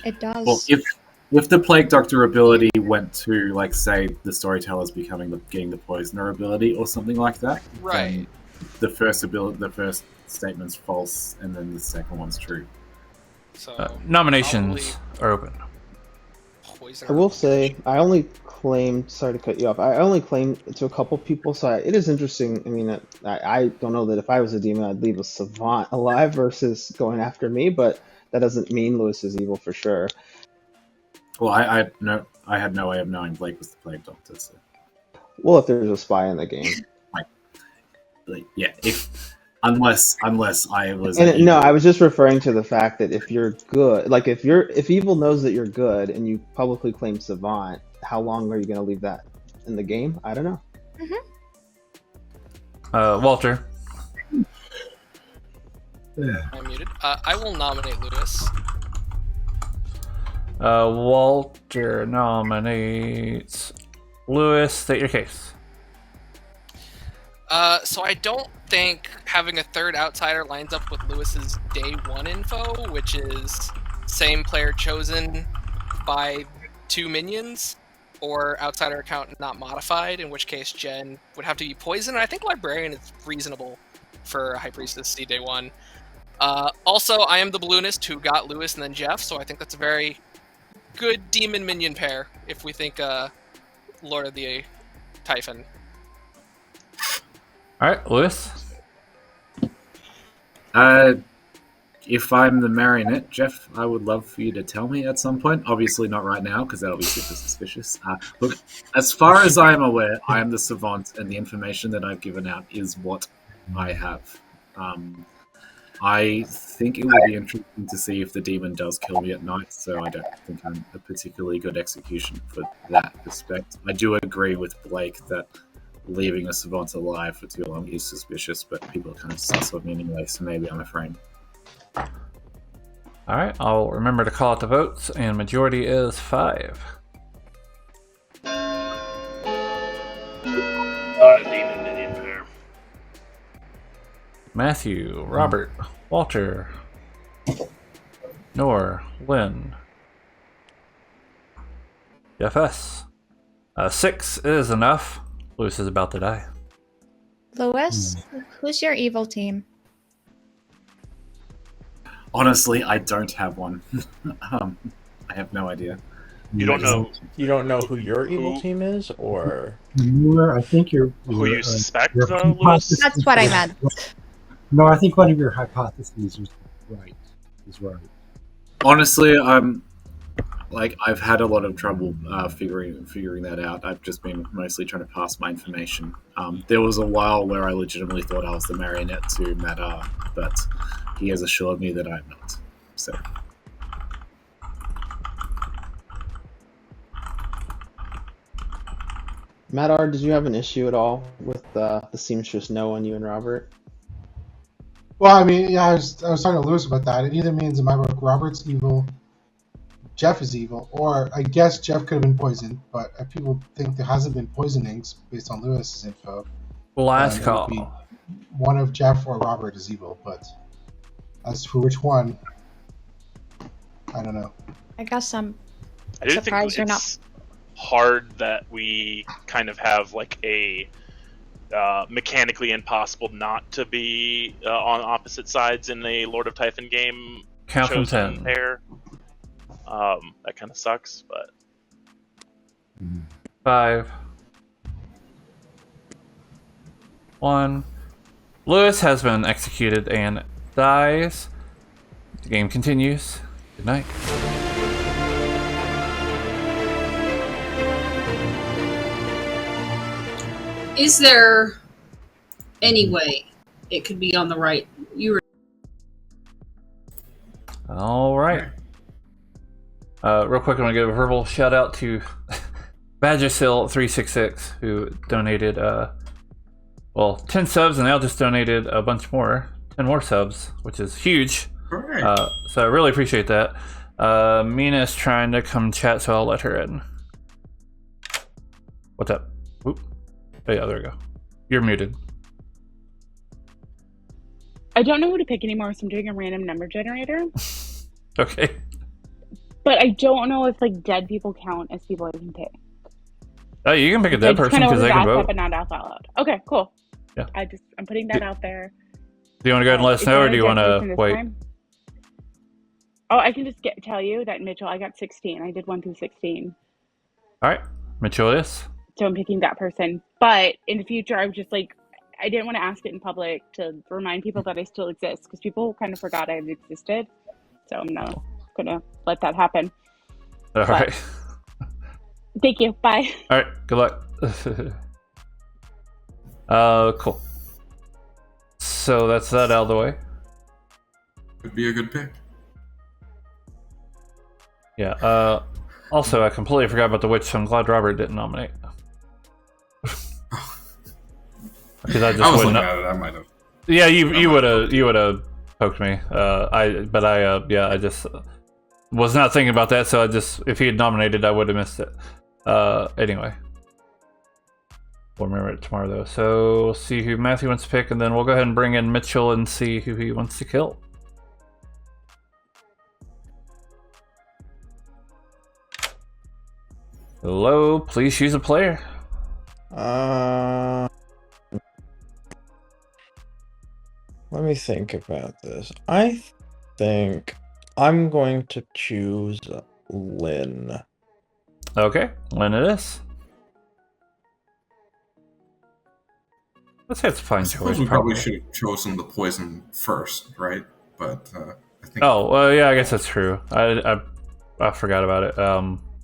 It does. Well, if the plague doctor ability went to, like, say, the storyteller's getting the poisoner ability or something like that, right? The first statement's false, and then the second one's true. So nominations are open. I will say, I only claimed, sorry to cut you off, I only claimed to a couple people, so it is interesting. I mean, I don't know that if I was a demon, I'd leave a savant alive versus going after me, but that doesn't mean Lewis is evil for sure. Well, I had no way of knowing Blake was the plague doctor, so. Well, if there's a spy in the game. Yeah, unless I was. No, I was just referring to the fact that if you're good, like if evil knows that you're good and you publicly claim savant, how long are you going to leave that in the game? I don't know. Walter. I'm muted. I will nominate Lewis. Walter nominates Lewis. State your case. So I don't think having a third outsider lines up with Lewis's day one info, which is same player chosen by 2 minions, or outsider account not modified, in which case Jen would have to be poisoned. I think Librarian is reasonable for High Priestess C day one. Also, I am the balloonist who got Lewis and then Jeff, so I think that's a very good demon minion pair if we think Lord of the Typhon. All right, Lewis. If I'm the marionette, Jeff, I would love for you to tell me at some point. Obviously not right now, because that'll be super suspicious. Look, as far as I am aware, I am the savant, and the information that I've given out is what I have. I think it will be interesting to see if the demon does kill me at night, so I don't think I'm a particularly good execution for that respect. I do agree with Blake that leaving a savant alive for too long is suspicious, but people are kind of sus of me anyway, so maybe I'm a friend. Alright, I'll remember to call out the votes, and majority is 5. Not a demon minion pair. Matthew, Robert, Walter, Nor, Lynn, FS. 6 is enough. Lewis is about to die. Lewis, who's your evil team? Honestly, I don't have one. I have no idea. You don't know. You don't know who your evil team is, or I think you're who you suspect, your though, Lewis? hypothesis- That's what I meant. No, I think one of your hypotheses is right. Honestly, I've had a lot of trouble figuring that out. I've just been mostly trying to pass my information. There was a while where I legitimately thought I was the marionette to Madar, but he has assured me that I'm not. So. Madar, did you have an issue at all with the seamstress knowing you and Robert? Well, I mean, yeah, I was talking to Lewis about that. It either means in my book Robert's evil, Jeff is evil, or I guess Jeff could have been poisoned, but if people think there hasn't been poisonings based on Lewis's info, Last it would call. be one of Jeff or Robert is evil, but as for which one, I don't know. I guess I'm I do think surprised you're not. it's hard that we kind of have like a mechanically impossible not to be on opposite sides in a Lord of Typhon game. Count from chosen 10. pair. That kind of sucks, but 5, 1. Lewis has been executed and dies. The game continues. Good night. Is there any way it could be on the right? You were All right. Real quick, I'm going to give a verbal shout out to Badgersil366, who donated, 10 subs, and now just donated a bunch more, 10 more subs, which is huge. Right. So I really appreciate that. Mina's trying to come chat, so I'll let her in. What's up? Oop. Oh, yeah, there we go. You're muted. I don't know who to pick anymore, so I'm doing a random number generator. Okay. But I don't know if like dead people count as people I can pick. Oh, you can pick a dead person because they can vote. But not out loud. Okay, cool. Yeah. I'm putting that out there. Do you want to go ahead and let us know, or do you want to wait? Time? Oh, I can just tell you that Mitchell, I got 16. I did 1 through 16. All right, Mitchell, yes. So I'm picking that person. But in the future, I was just like, I didn't want to ask it in public to remind people that I still exist because people kind of forgot I existed. So I'm not gonna let that happen. All right. Thank you. Bye. All right. Good luck. Cool. So that's that out of the way. Could be a good pick. Yeah. Also, I completely forgot about the witch, so I'm glad Robert didn't nominate. Because I just was wouldn't. looking at it. I might have. Yeah, you would have poked me. I just was not thinking about that. So if he had nominated, I would have missed it. Anyway, we'll remember it tomorrow though. So we'll see who Matthew wants to pick, and then we'll go ahead and bring in Mitchell and see who he wants to kill. Hello, please choose a player. Let me think about this. I think I'm going to choose Lynn. Okay, Lynn it is. Let's say it's a fine choice. We probably should have chosen the poison first, right? But I think. Oh well, yeah, I guess that's true. I forgot about it.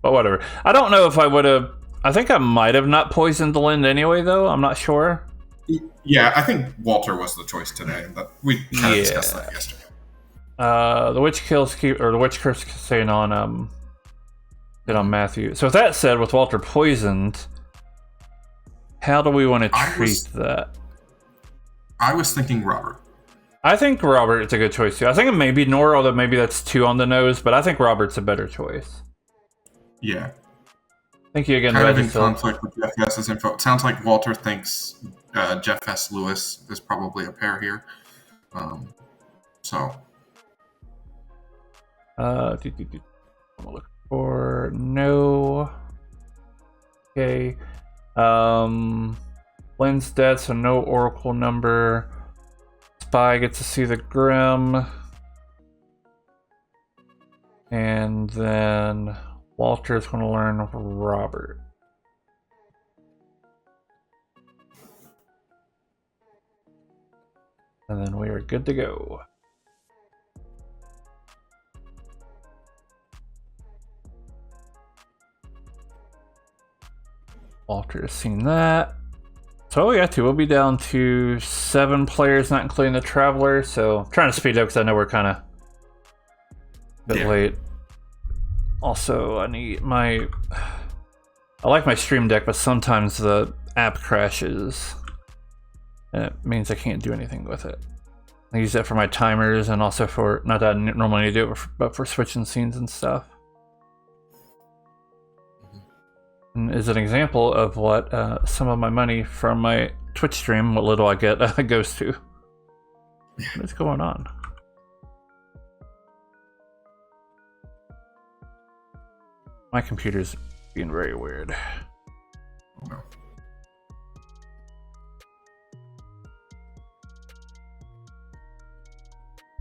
But whatever. I don't know if I would have. I think I might have not poisoned the Lynn anyway, though. I'm not sure. Yeah, I think Walter was the choice today, but we kind of discussed that yesterday. The witch kills or the witch curse staying on Matthew. So with that said, with Walter poisoned, how do we want to treat that? I was thinking Robert. I think Robert is a good choice too. I think it may be Nora, although maybe that's too on the nose, but I think Robert's a better choice. Yeah. Thank you again, kind of in Phil. conflict with Jeff S's info. It sounds like Walter thinks Jeff S. Lewis is probably a pair here. So. I'm gonna look for no. Okay. Lynn's dead, so no oracle number. Spy gets to see the Grim. And then Walter's going to learn Robert. And then we are good to go. Walter has seen that. So yeah, we'll be down to 7 players, not including the Traveler. So I'm trying to speed up because I know we're kind of a bit late. Also, I like my Stream Deck, but sometimes the app crashes. And it means I can't do anything with it. I use that for my timers and also for, not that I normally need to do it, but for switching scenes and stuff. And is an example of what some of my money from my Twitch stream, what little I get, goes to. What's going on? My computer's being very weird. Oh, no.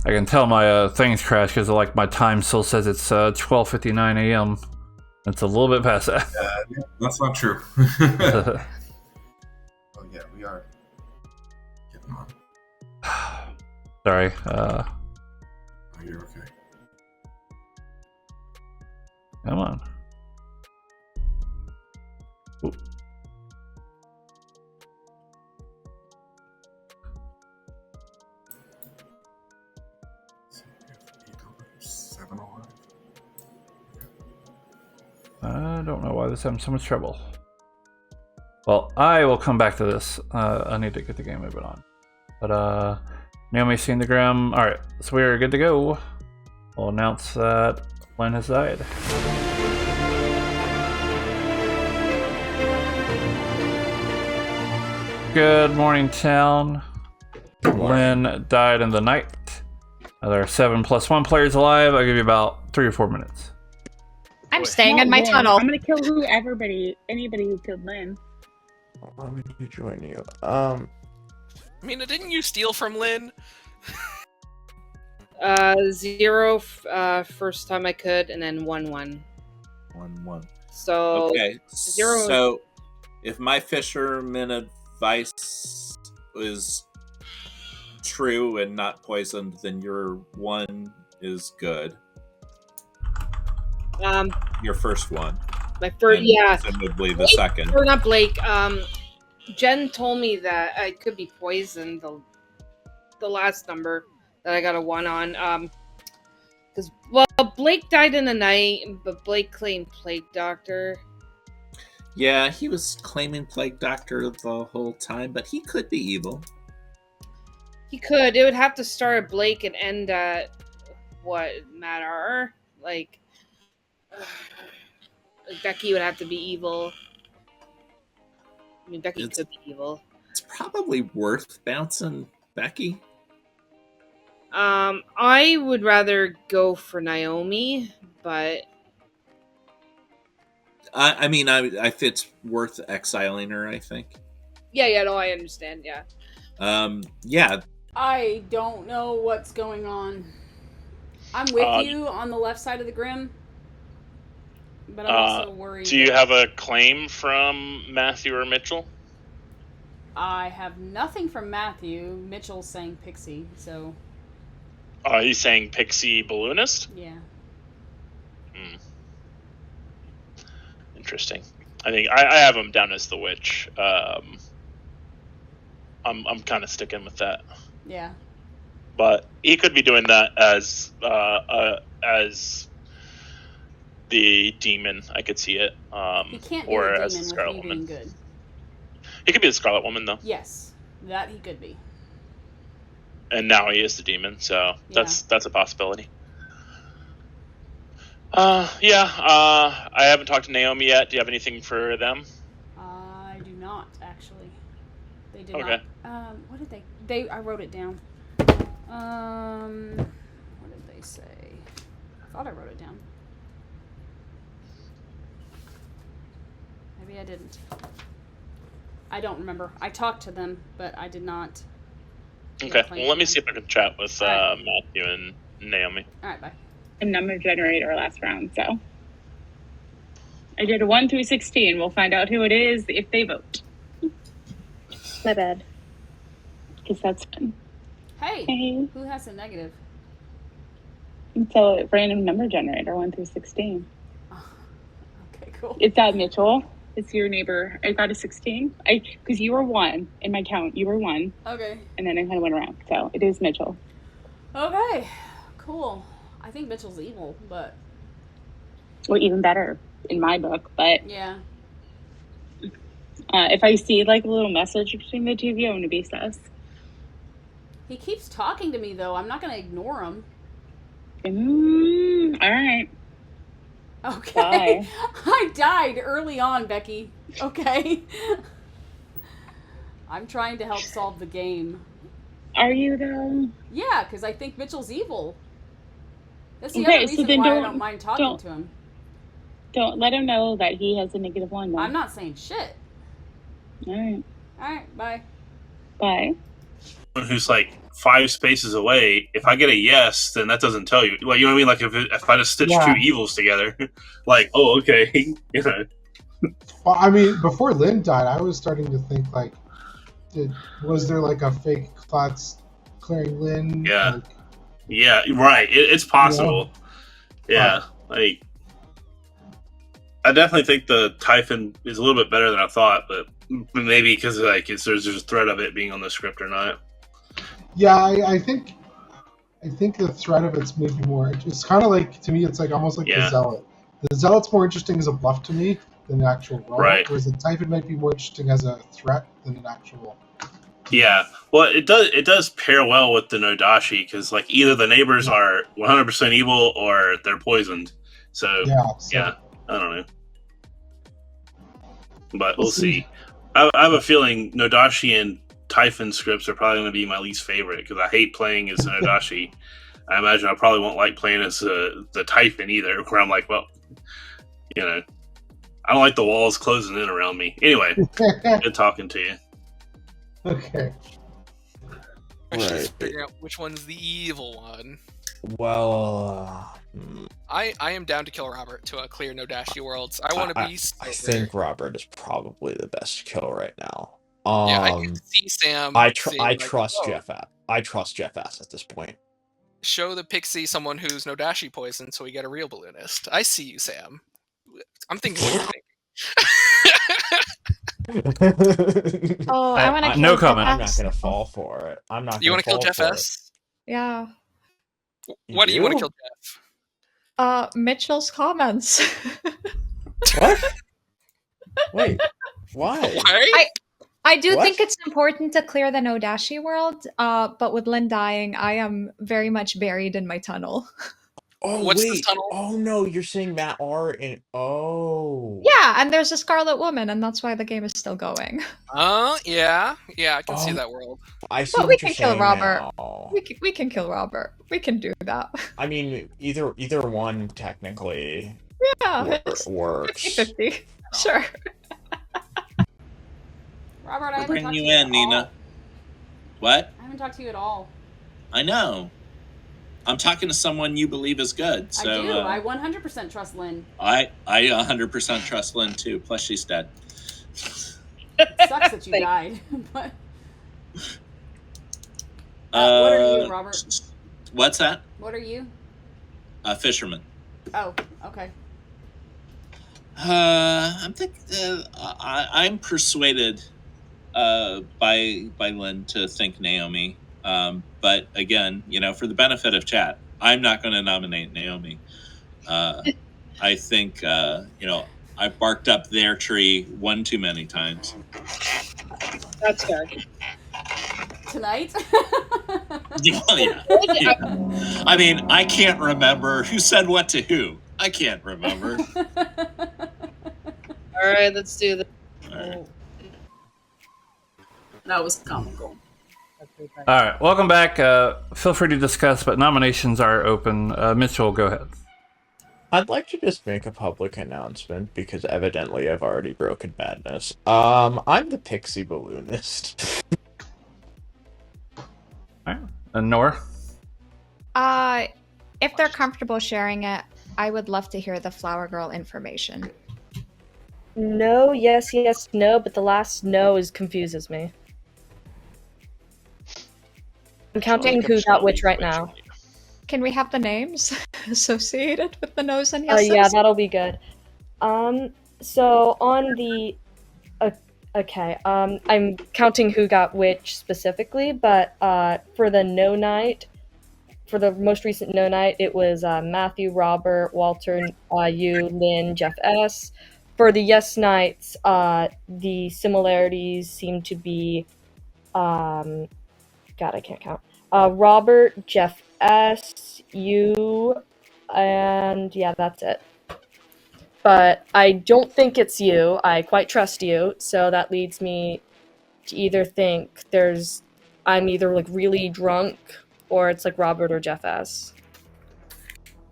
I can tell my things crashed because like my time still says it's 12:59 a.m. It's a little bit past that. Yeah, that's not true. Oh yeah, we are getting on. Sorry. Oh, you're okay. Come on. Ooh. I don't know why this is having so much trouble. Well, I will come back to this. I need to get the game moving on. But, Naomi's seen the Grim. Alright, so we are good to go. We'll announce that Lynn has died. Good morning, town. Lynn died in the night. There are 7+1 players alive. I'll give you about 3 or 4 minutes. I'm staying Not in my Lynn. tunnel. I'm gonna kill anybody who killed Lynn. Let me join you. Mina, didn't you steal from Lynn? 0 first time I could, and then 1-1. 1-1. So okay. 0. So if my fisherman advice is true and not poisoned, then your 1 is good. Your first one. My first, and yeah. presumably the Blake, second. or not Blake. Jen told me that I could be poisoned. The last number that I got a 1 on. Because Blake died in the night, but Blake claimed Plague Doctor. Yeah, he was claiming Plague Doctor the whole time, but he could be evil. He could. It would have to start at Blake and end at what? Matter? Like Becky would have to be evil. I mean, Becky could be evil. It's probably worth bouncing Becky. I would rather go for Naomi, but I mean, if it's worth exiling her, I think. Yeah, no, I understand. Yeah. Yeah. I don't know what's going on. I'm with you on the left side of the Grim, but I'm also worried. Do you have a claim from Matthew or Mitchell? I have nothing from Matthew. Mitchell's saying Pixie, so. He's saying Pixie Balloonist? Yeah. Interesting. I think I have him down as the witch. I'm kind of sticking with that. Yeah. But he could be doing that as the demon. I could see it. He can't or be the as demon the Scarlet with me Woman. being good. He could be the Scarlet Woman though. Yes, that he could be. And now he is the demon, so that's a possibility. I haven't talked to Naomi yet. Do you have anything for them? I do not actually. They did Okay. not. What did they? I wrote it down. What did they say? I thought I wrote it down. Maybe I didn't. I don't remember. I talked to them, but I did not. Okay. Well, let me see if I can chat with Matthew and Naomi. All right, bye. A number generator last round, so I did a 1 through 16. We'll find out who it is if they vote. My bad. Because that's fun. Hey, who has a negative? It's a random number generator, 1 through 16. Okay, cool. It's at Mitchell. It's your neighbor. I got a 16. Because you were 1 in my count. You were 1. Okay. And then I kind of went around. So it is Mitchell. Okay, cool. I think Mitchell's evil, but Well, even better in my book. But yeah. If I see like a little message between the two of you, I'm going to be sus. He keeps talking to me though. I'm not going to ignore him. All right. Okay. Bye. I died early on, Becky. Okay. I'm trying to help solve the game. Are you though? Yeah, because I think Mitchell's evil. That's the Okay, other so reason then why I don't- don't mind talking don't- to him. Don't let him know that he has a -1. Though. I'm not saying shit. All right. All right, bye. Bye. who's like 5 spaces away, if I get a yes, then that doesn't tell you. Like, you know what I mean? Like, if I just stitch Yeah. 2 evils together, like, oh, okay, you know. Well, I mean, before Lynn died, I was starting to think like, was there like a fake Klotz clearing Lynn? Yeah. Like, Yeah, right. It's possible. Yeah, like I definitely think the Typhon is a little bit better than I thought, but maybe because like there's a threat of it being on the script or not. yeah, I think the threat of it's maybe more. It's kind of like, to me, it's like almost like the Yeah. Zealot. The Zealot's more interesting as a bluff to me than an actual roll. Right. Whereas the Typhon might be more interesting as a threat than an actual. Yeah, well, it does pair well with the Nodashi because like either the neighbors are 100% evil or they're poisoned. So yeah, I don't know, but we'll see. I have a feeling Nodashi and Typhon scripts are probably going to be my least favorite because I hate playing as Nodashi. I imagine I probably won't like playing as the Typhon either, where I'm like, well, you know, I don't like the walls closing in around me. Anyway, good talking to you. Okay. Just figuring out which one's the evil one. Well, I am down to kill Robert to clear Nodashi worlds. I want to be. I think Robert is probably the best kill right now. Yeah, I can see Sam. I like, trust oh, Jeff. I trust Jeff S at this point. Show the pixie someone who's Nodashi poison, so we get a real balloonist. I see you, Sam. I'm thinking what you're thinking. Oh, I want to kill no Jeff comment. I'm not S. gonna fall for it. I'm not. You want to kill Jeff S? Yeah. What do you want to kill Jeff? Mitchell's comments. What? Wait. Why? I do What? think it's important to clear the Nodashi world, but with Lynn dying, I am very much buried in my tunnel. Oh What's wait. this tunnel? Oh no, you're saying Matt R. and Yeah, and there's a Scarlet Woman, and that's why the game is still going. Yeah, I can see that world. I see But what we you're can kill saying Robert. now. We can kill Robert. We can do that. I mean, either one technically Yeah, it's works. 50-50. Sure. Robert, I haven't Bring talked you to you in, at Nina. all. What? I haven't talked to you at all. I know. I'm talking to someone you believe is good. So I do. I 100% trust Lynn. I 100% trust Lynn too. Plus, she's dead. Sucks that you died. But what are you, Robert? What's that? What are you? A fisherman. Oh, okay. I'm persuaded by Lynn to think Naomi. But again, for the benefit of chat, I'm not going to nominate Naomi. I think I barked up their tree one too many times. That's fair. Tonight? Yeah. I mean, I can't remember who said what to who. I can't remember. All right, let's do this. That was comical. All right, welcome back. Feel free to discuss, but nominations are open. Mitchell, go ahead. I'd like to just make a public announcement because evidently I've already broken madness. I'm the pixie balloonist. All right. And Nora? If they're comfortable sharing it, I would love to hear the Flower Girl information. No, yes, no, but the last no confuses me. I'm counting who got which right now. Can we have the names associated with the no's and yeses? Yeah, that'll be good. So on the okay, I'm counting who got which specifically, but for the no night, for the most recent no night, it was Matthew, Robert, Walter, you, Lynn, Jeff S. For the yes nights, the similarities seem to be, God, I can't count. Robert, Jeff S, you, and yeah, that's it. But I don't think it's you. I quite trust you, so that leads me to either think I'm either like really drunk, or it's like Robert or Jeff S.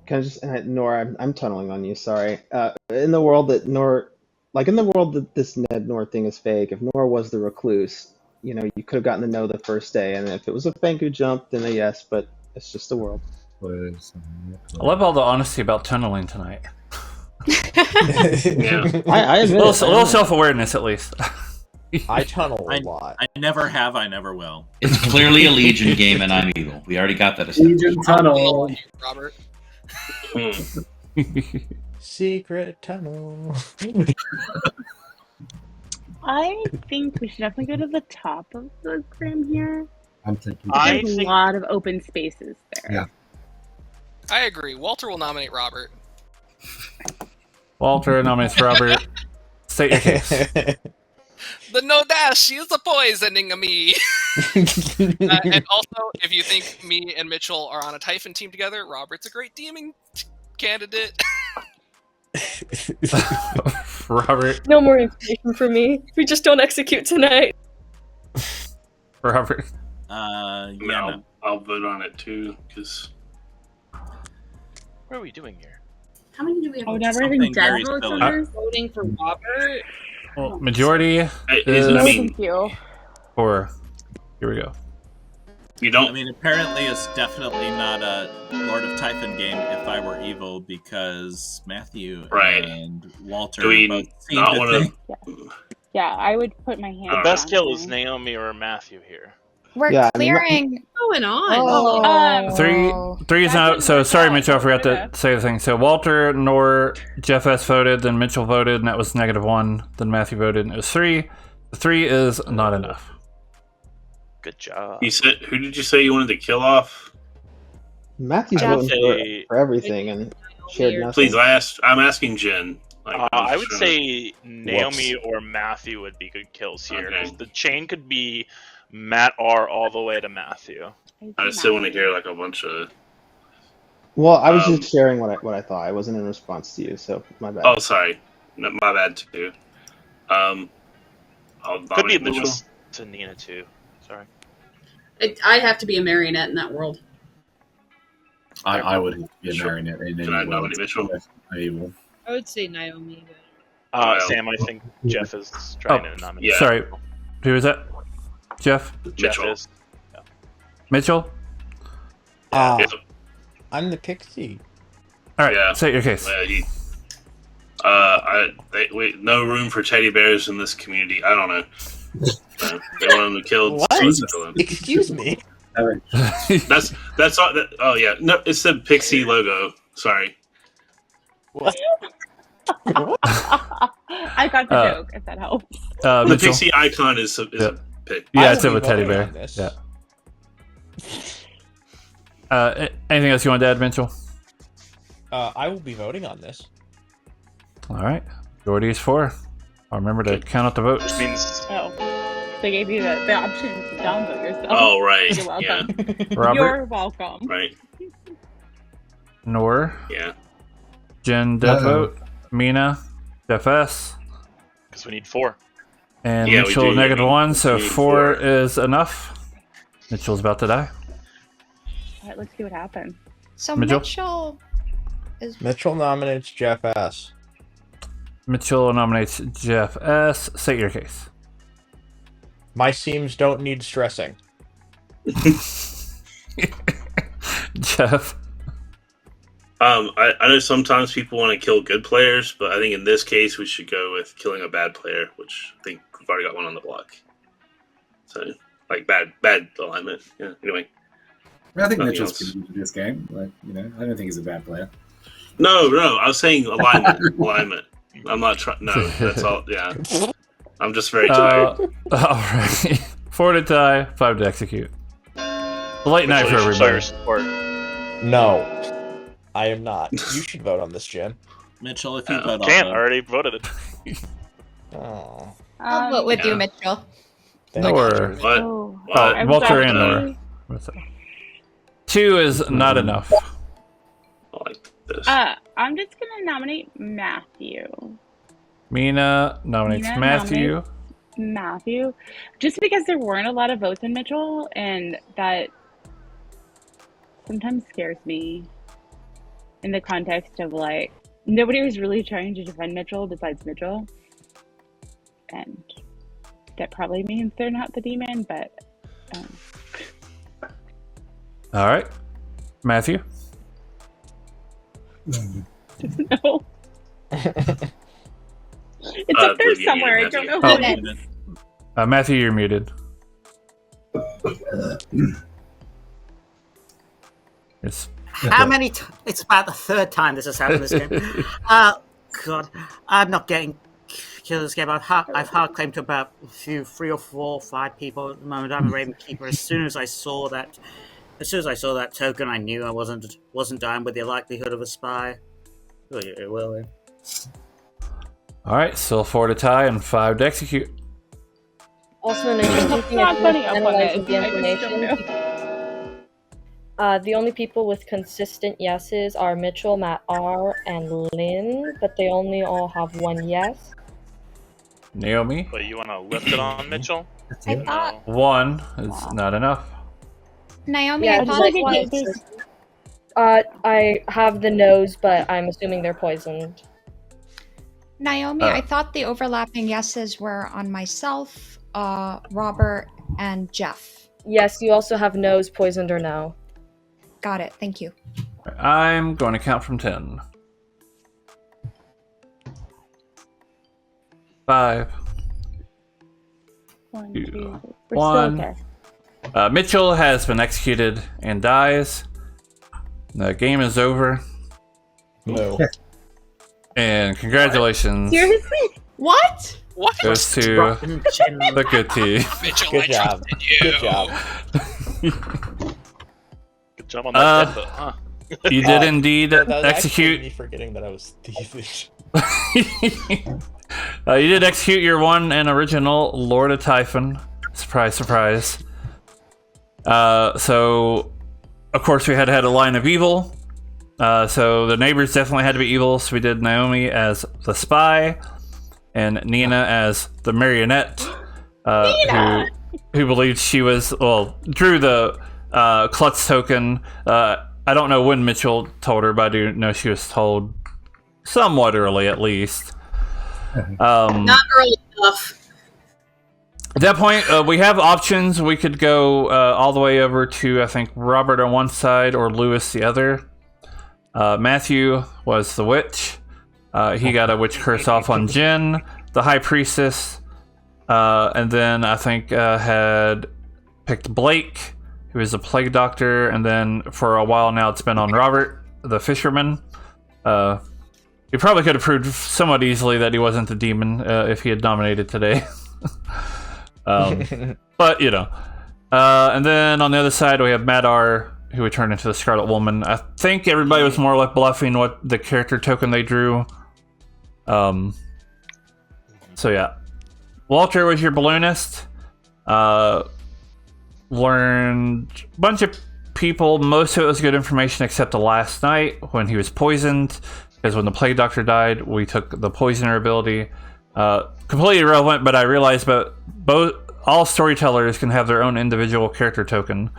Can I just, Nora, I'm tunneling on you. Sorry. In the world that this Ned Nor thing is fake, if Nora was the recluse, you could have gotten to know the first day, and if it was a Fangu jump, then a yes, but it's just a world. I love all the honesty about tunneling tonight. Yeah. I admit a it. little self-awareness, at least. I tunnel a lot. I never have. I never will. It's clearly a Legion game, and I'm evil. We already got that established. Legion tunnel. Robert. Secret tunnel. I think we should definitely go to the top of the Grim here. I'm thinking. There's a lot of open spaces there. Yeah. I agree. Walter will nominate Robert. Walter nominates Robert. State your case. The no dash is the poisoning of me. And also, if you think me and Mitchell are on a Typhon team together, Robert's a great teaming candidate. Robert. No more information for me. We just don't execute tonight. Robert. Yeah. I'll vote on it too, because. What are we doing here? How many do we have? Oh, never even dead votes on this? Voting for Robert. Well, majority is No, thank you. 4. Here we go. You don't. I mean, apparently it's definitely not a Lord of Typhon game if I were evil, because Matthew and Walter Do we both seem not to wanna- think. Yeah, I would put my hand The best down kill here. is Naomi or Matthew here. We're Yeah, I mean, clearing. What's going on? Three is out. So sorry, Mitchell. I forgot to say the thing. So Walter, Nor, Jeff S voted, then Mitchell voted, and that was -1. Then Matthew voted, and it was 3. 3 is not enough. Good job. You said, who did you say you wanted to kill off? Matthew's I would voting say- for everything and shared nothing. Please, I'm asking Jen. Like, I would trying say Naomi or Matthew would be good kills here. 'Cause the chain could be Matt R all the way to Matthew. I still want to hear like a bunch of. Well, I was just sharing what I thought. I wasn't in response to you, so my bad. Oh, sorry, no, my bad too. I'll Could be nominate Mitchell. Lewis to Nina too. Sorry. I'd have to be a marionette in that world. I would be a marionette in any Can I world. nominate Mitchell? Evil. I would say Naomi. Sam, I think Jeff is trying to nominate. Sorry. Who was that? Jeff? Jeff is. Mitchell? I'm the pixie. All right, say your case. No room for teddy bears in this community. I don't know. They want them to kill. What? Excuse me. That's all. Oh yeah, no, it's the Pixie logo. Sorry. What? I got the joke, if that helps. The Mitchell? Pixie icon is a pig. Yeah, I it's will a be with teddy voting bear. on this. Yeah. Anything else you want to add, Mitchell? I will be voting on this. All right. Majority is 4. I'll remember to count out the votes. Which means Oh, they gave you the option to downvote yourself. Oh right. You're welcome. Robert? You're welcome. Right. Nor. Yeah. Jen, death vote. Mina, Jeff S. because we need 4. And Yeah, we Mitchell do. -1, so We need 4 4. is enough. Mitchell's about to die. All right, let's see what happens. So Mitchell? Mitchell is. Mitchell nominates Jeff S. Mitchell nominates Jeff S. Say your case. My seams don't need stressing. Jeff. I know sometimes people want to kill good players, but I think in this case we should go with killing a bad player, which I think we've already got one on the block. So, like bad alignment. Yeah. Anyway. I think Nothing Mitchell's else. pretty good at this game. Like, I don't think he's a bad player. No. I was saying alignment. I'm not trying. No, that's all. Yeah. I'm just very tired. All right. 4 to tie, 5 to execute. A late night for Mitchell, you should show your everybody. support. No, I am not. You should vote on this, Jen. Mitchell, if you vote Can't. on I already voted it. Oh. I'll vote with you, yeah. Mitchell. Nor. What? Oh, What? Oh, I was Walter and actually- Nor. What's that? 2 is not enough. I like this. I'm just gonna nominate Matthew. Mina nominates Mina Matthew. nominates Matthew, just because there weren't a lot of votes in Mitchell, and that sometimes scares me in the context of like nobody was really trying to defend Mitchell besides Mitchell, and that probably means they're not the demon, but All right, Matthew. no. It's up there somewhere. I don't know who it is. Matthew, you're muted. It's How many? It's about the third time this has happened this game. God, I'm not getting killed this game. I've hard claimed to about a few, 3 or 4 or 5 people at the moment. I'm a Raven Keeper. As soon as I saw that token, I knew I wasn't dying with the likelihood of a spy. Well, all right. Still 4 to tie and 5 to execute. Also, an interesting thing not is funny up on analyzing it. the I just don't information. The only people with consistent yeses are Mitchell, Matt R, and Lynn, but they only all have 1 yes. Naomi. But you want to lift it on Mitchell? I thought 1 is not enough. Naomi. Yeah, I thought like it was. I have the nose, but I'm assuming they're poisoned. Naomi, I thought the overlapping yeses were on myself, Robert, and Jeff. Yes, you also have nose, poisoned, or no. Got it. Thank you. I'm going to count from 10. 5. 1, 2, 2. We're 1. still okay. Mitchell has been executed and dies. The game is over. No. And congratulations. Seriously? What? What? Goes to the good team. Mitchell, Good I job. trusted you. Good job. Good job on that death vote, huh? You did indeed That was actually execute. me forgetting that I was thievish. You did execute your one and original Lord of Typhon. Surprise, surprise. So, of course, we had a line of evil. So the neighbors definitely had to be evil. So we did Naomi as the spy, and Nina as the marionette, who believed she was drew the klutz token. I don't know when Mitchell told her, but I do know she was told somewhat early, at least. Not early enough. At that point, we have options. We could go all the way over to, I think, Robert on one side or Lewis the other. Matthew was the witch. He got a witch curse off on Jen, the high priestess. And then I think had picked Blake, who is a plague doctor. And then for a while now, it's been on Robert, the fisherman. He probably could have proved somewhat easily that he wasn't the demon if he had nominated today. But, you know. And then on the other side, we have Madar, who would turn into the Scarlet Woman. I think everybody was more or less bluffing what the character token they drew. So, yeah. Walter was your balloonist. Learned a bunch of people. Most of it was good information except the last night when he was poisoned. Because when the Plague Doctor died, we took the Poisoner ability. Completely irrelevant, but I realized all storytellers can have their own individual character token.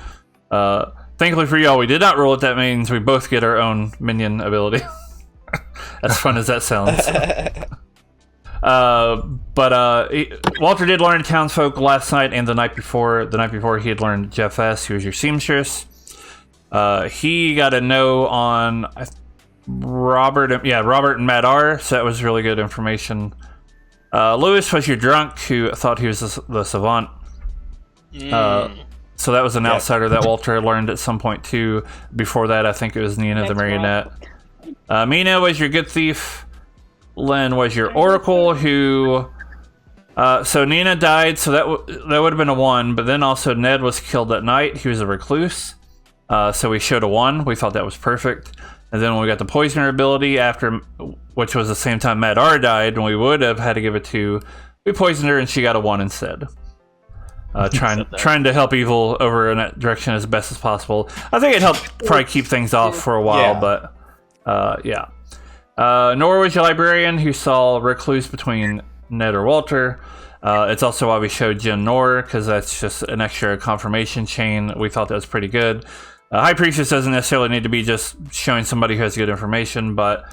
Thankfully for y'all, we did not roll it. That means we both get our own minion ability. As fun as that sounds. Walter did learn Townsfolk last night and the night before. The night before, he had learned Jeff S., who was your seamstress. He got a no on Robert and Matt R., so that was really good information. Lewis was your drunk, who thought he was the savant. So that was an outsider that Walter learned at some point too. Before that, I think it was Nina the marionette. Mina was your good thief. Lynn was your oracle, who... so Nina died, so that would have been a 1, but then also Ned was killed that night. He was a recluse. So we showed a 1. We thought that was perfect. And then when we got the Poisoner ability, which was the same time Matt R died, and we would have had to give it to... We poisoned her, and she got a 1 instead. Trying to help evil over in that direction as best as possible. I think it helped probably keep things off for a while, but yeah. Nora was your librarian who saw recluse between Ned or Walter. It's also why we showed Jen Nor, because that's just an extra confirmation chain. We thought that was pretty good. High Priestess doesn't necessarily need to be just showing somebody who has good information, but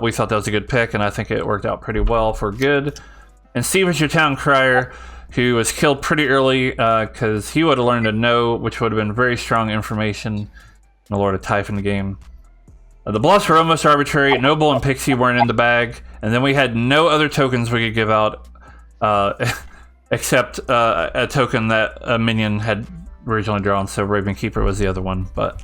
we thought that was a good pick, and I think it worked out pretty well for good. And Steve was your town crier, who was killed pretty early because he would have learned a no, which would have been very strong information in the Lord of Typhon game. The bluffs were almost arbitrary. Noble and Pixie weren't in the bag, and then we had no other tokens we could give out except a token that a minion had originally drawn, so Raven Keeper was the other one. But